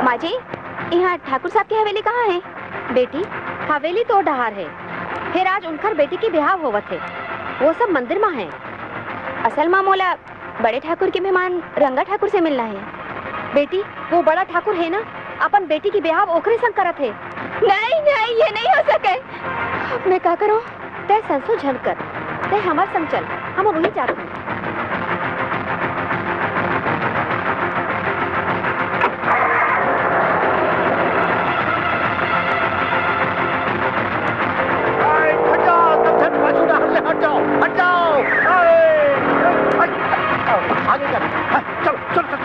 [SPEAKER 5] माँ जी, यहाँ ठाकुर साहब की हवेली कहाँ है?
[SPEAKER 4] बेटी, हवेली तो डहार है, फिर आज उनकर बेटी की ब्याह होवत है, वो सब मंदिर में है।
[SPEAKER 5] असल माँ मोला बड़े ठाकुर के मेहमान रंगा ठाकुर से मिलना है।
[SPEAKER 4] बेटी, वो बड़ा ठाकुर है ना, अपन बेटी की ब्याह ओखरे संग करत है।
[SPEAKER 5] नहीं नहीं, ये नहीं हो सके।
[SPEAKER 4] मैं क्या करूँ? तय संसो झल कर, तय हमार संग चल, हम वहीं जाते हैं।
[SPEAKER 10] हट जाओ, हट जाओ, आगे कर, चलो चल चल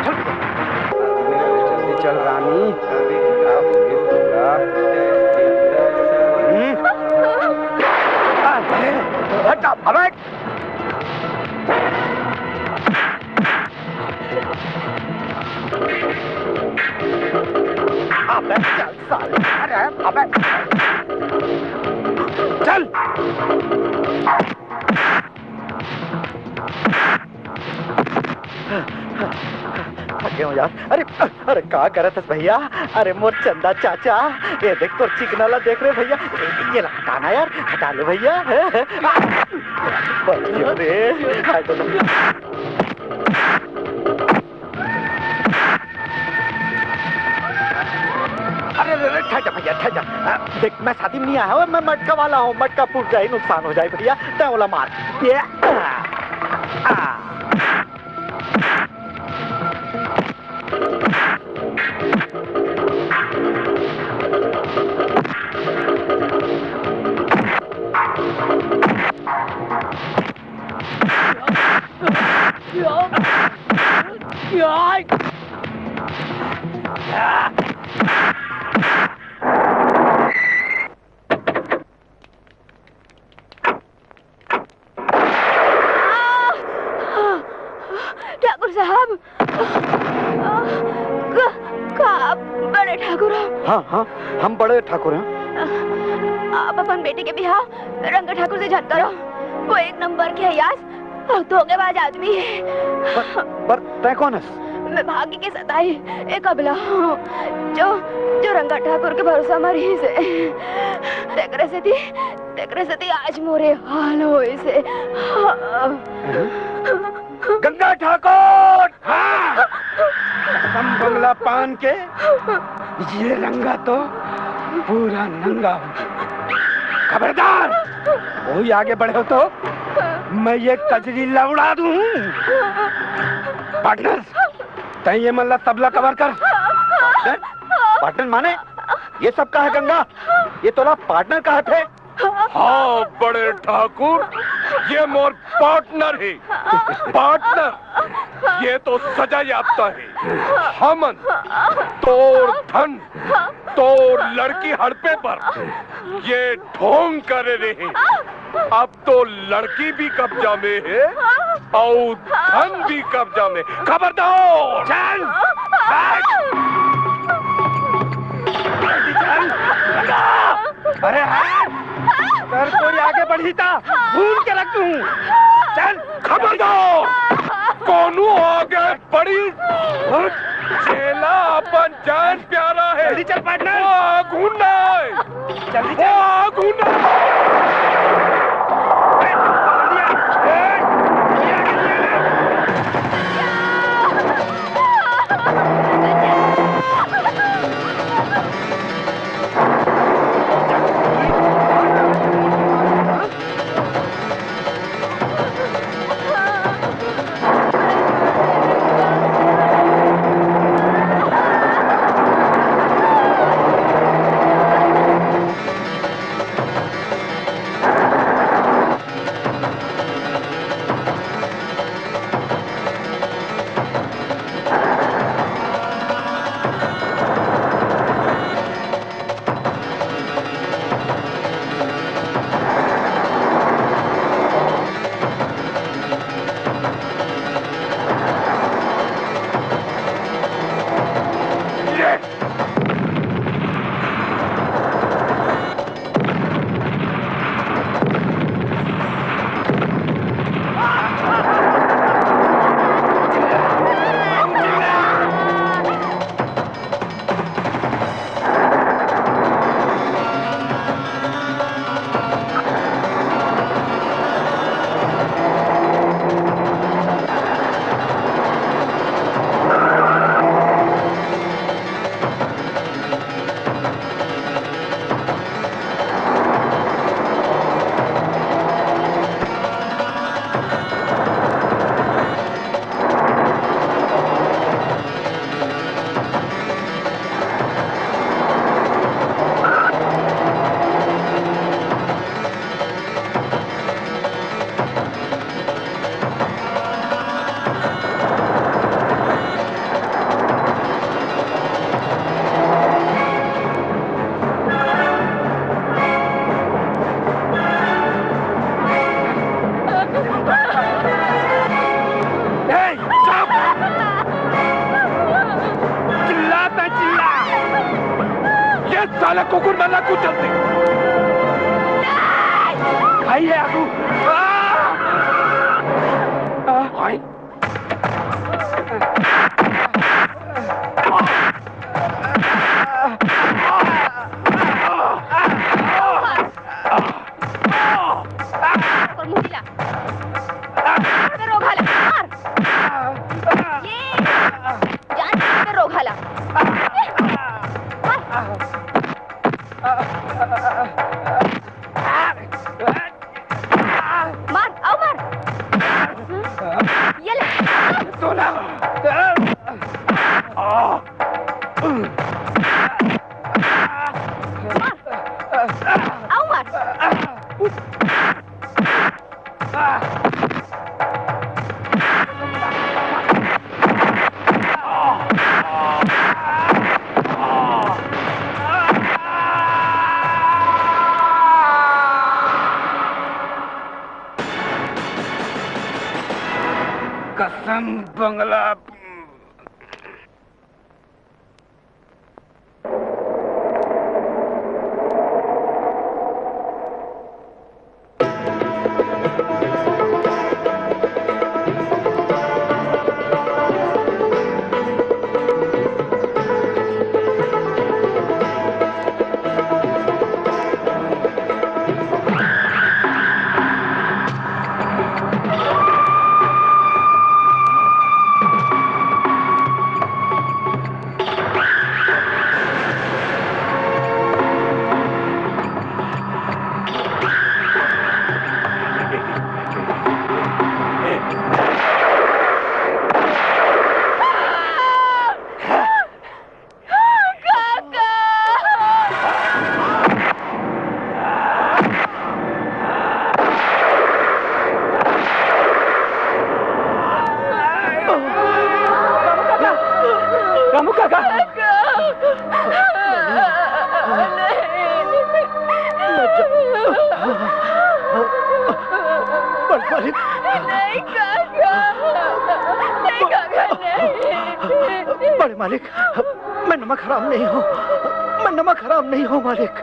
[SPEAKER 10] चल
[SPEAKER 11] जल्दी चल रानी।
[SPEAKER 10] हट जाओ, अबे अबे चल साले, अरे अबे चल। थके हो यार। अरे अरे क्या करत है भैया? अरे मोर चंदा चाचा, ये देख तो चिकनाला देख रहे भैया, ये हटाना यार, हटा ले भैया। रे अरे अरे ठहर जा भैया, ठहर जा। देख मैं शादी में नहीं आया हूँ, मैं मटका वाला हूँ, मटका फूट जाए, नुकसान हो जाए भैया, तय वाला मार। ये
[SPEAKER 5] ठाकुर साहब, बड़े ठाकुर हो?
[SPEAKER 10] हाँ हाँ, हम बड़े ठाकुर हैं।
[SPEAKER 5] आप अपन बेटे के बिहार रंगा ठाकुर से झट करो, वो एक नंबर के हयास और धोखेबाज आदमी है।
[SPEAKER 10] पर तय कौन है?
[SPEAKER 5] मैं भाग्य के सताई एक अबला हूँ, जो रंगा ठाकुर के भरोसा मरी से तेकरे से आज मोरे हाल हो इसे।
[SPEAKER 11] गंगा ठाकुर, हाँ। हम बंगला पान के ये रंगा तो पूरा नंगा हो। खबरदार, वही आगे बढ़े हो तो मैं ये कजरी लवड़ा दूं। पार्टनर, तय ये मल्ला तबला कवर कर।
[SPEAKER 10] पार्टनर माने ये सब का है गंगा? ये तोला पार्टनर का थे?
[SPEAKER 9] हाँ बड़े ठाकुर, ये मोर पार्टनर है। पार्टनर ये तो सजा याफ्ता है। हमन तोर धन तो लड़की हड़पे पर ये ढोंग कर रहे। अब तो लड़की भी कब्जा में है और धन भी कब्जा में। खबरदार! चल!
[SPEAKER 11] अरे अगर कोई आगे बढ़ी था भूल के रख दूं। चल!
[SPEAKER 9] खबरदार! कौनू आगे बढ़ी चेला अपन जान प्यारा है।
[SPEAKER 11] जल्दी चल पार्टनर।
[SPEAKER 9] घूमना
[SPEAKER 11] जल्दी चल।
[SPEAKER 9] घूमना साला कुकुर मरना कुछ चलते भाई है आगू भाई कसम बंगला
[SPEAKER 3] मालिक।
[SPEAKER 12] नहीं काका, नहीं काका, नहीं।
[SPEAKER 3] बड़े मालिक, मैं नमक हराम नहीं हूँ, मैं नमक हराम नहीं हूँ मालिक।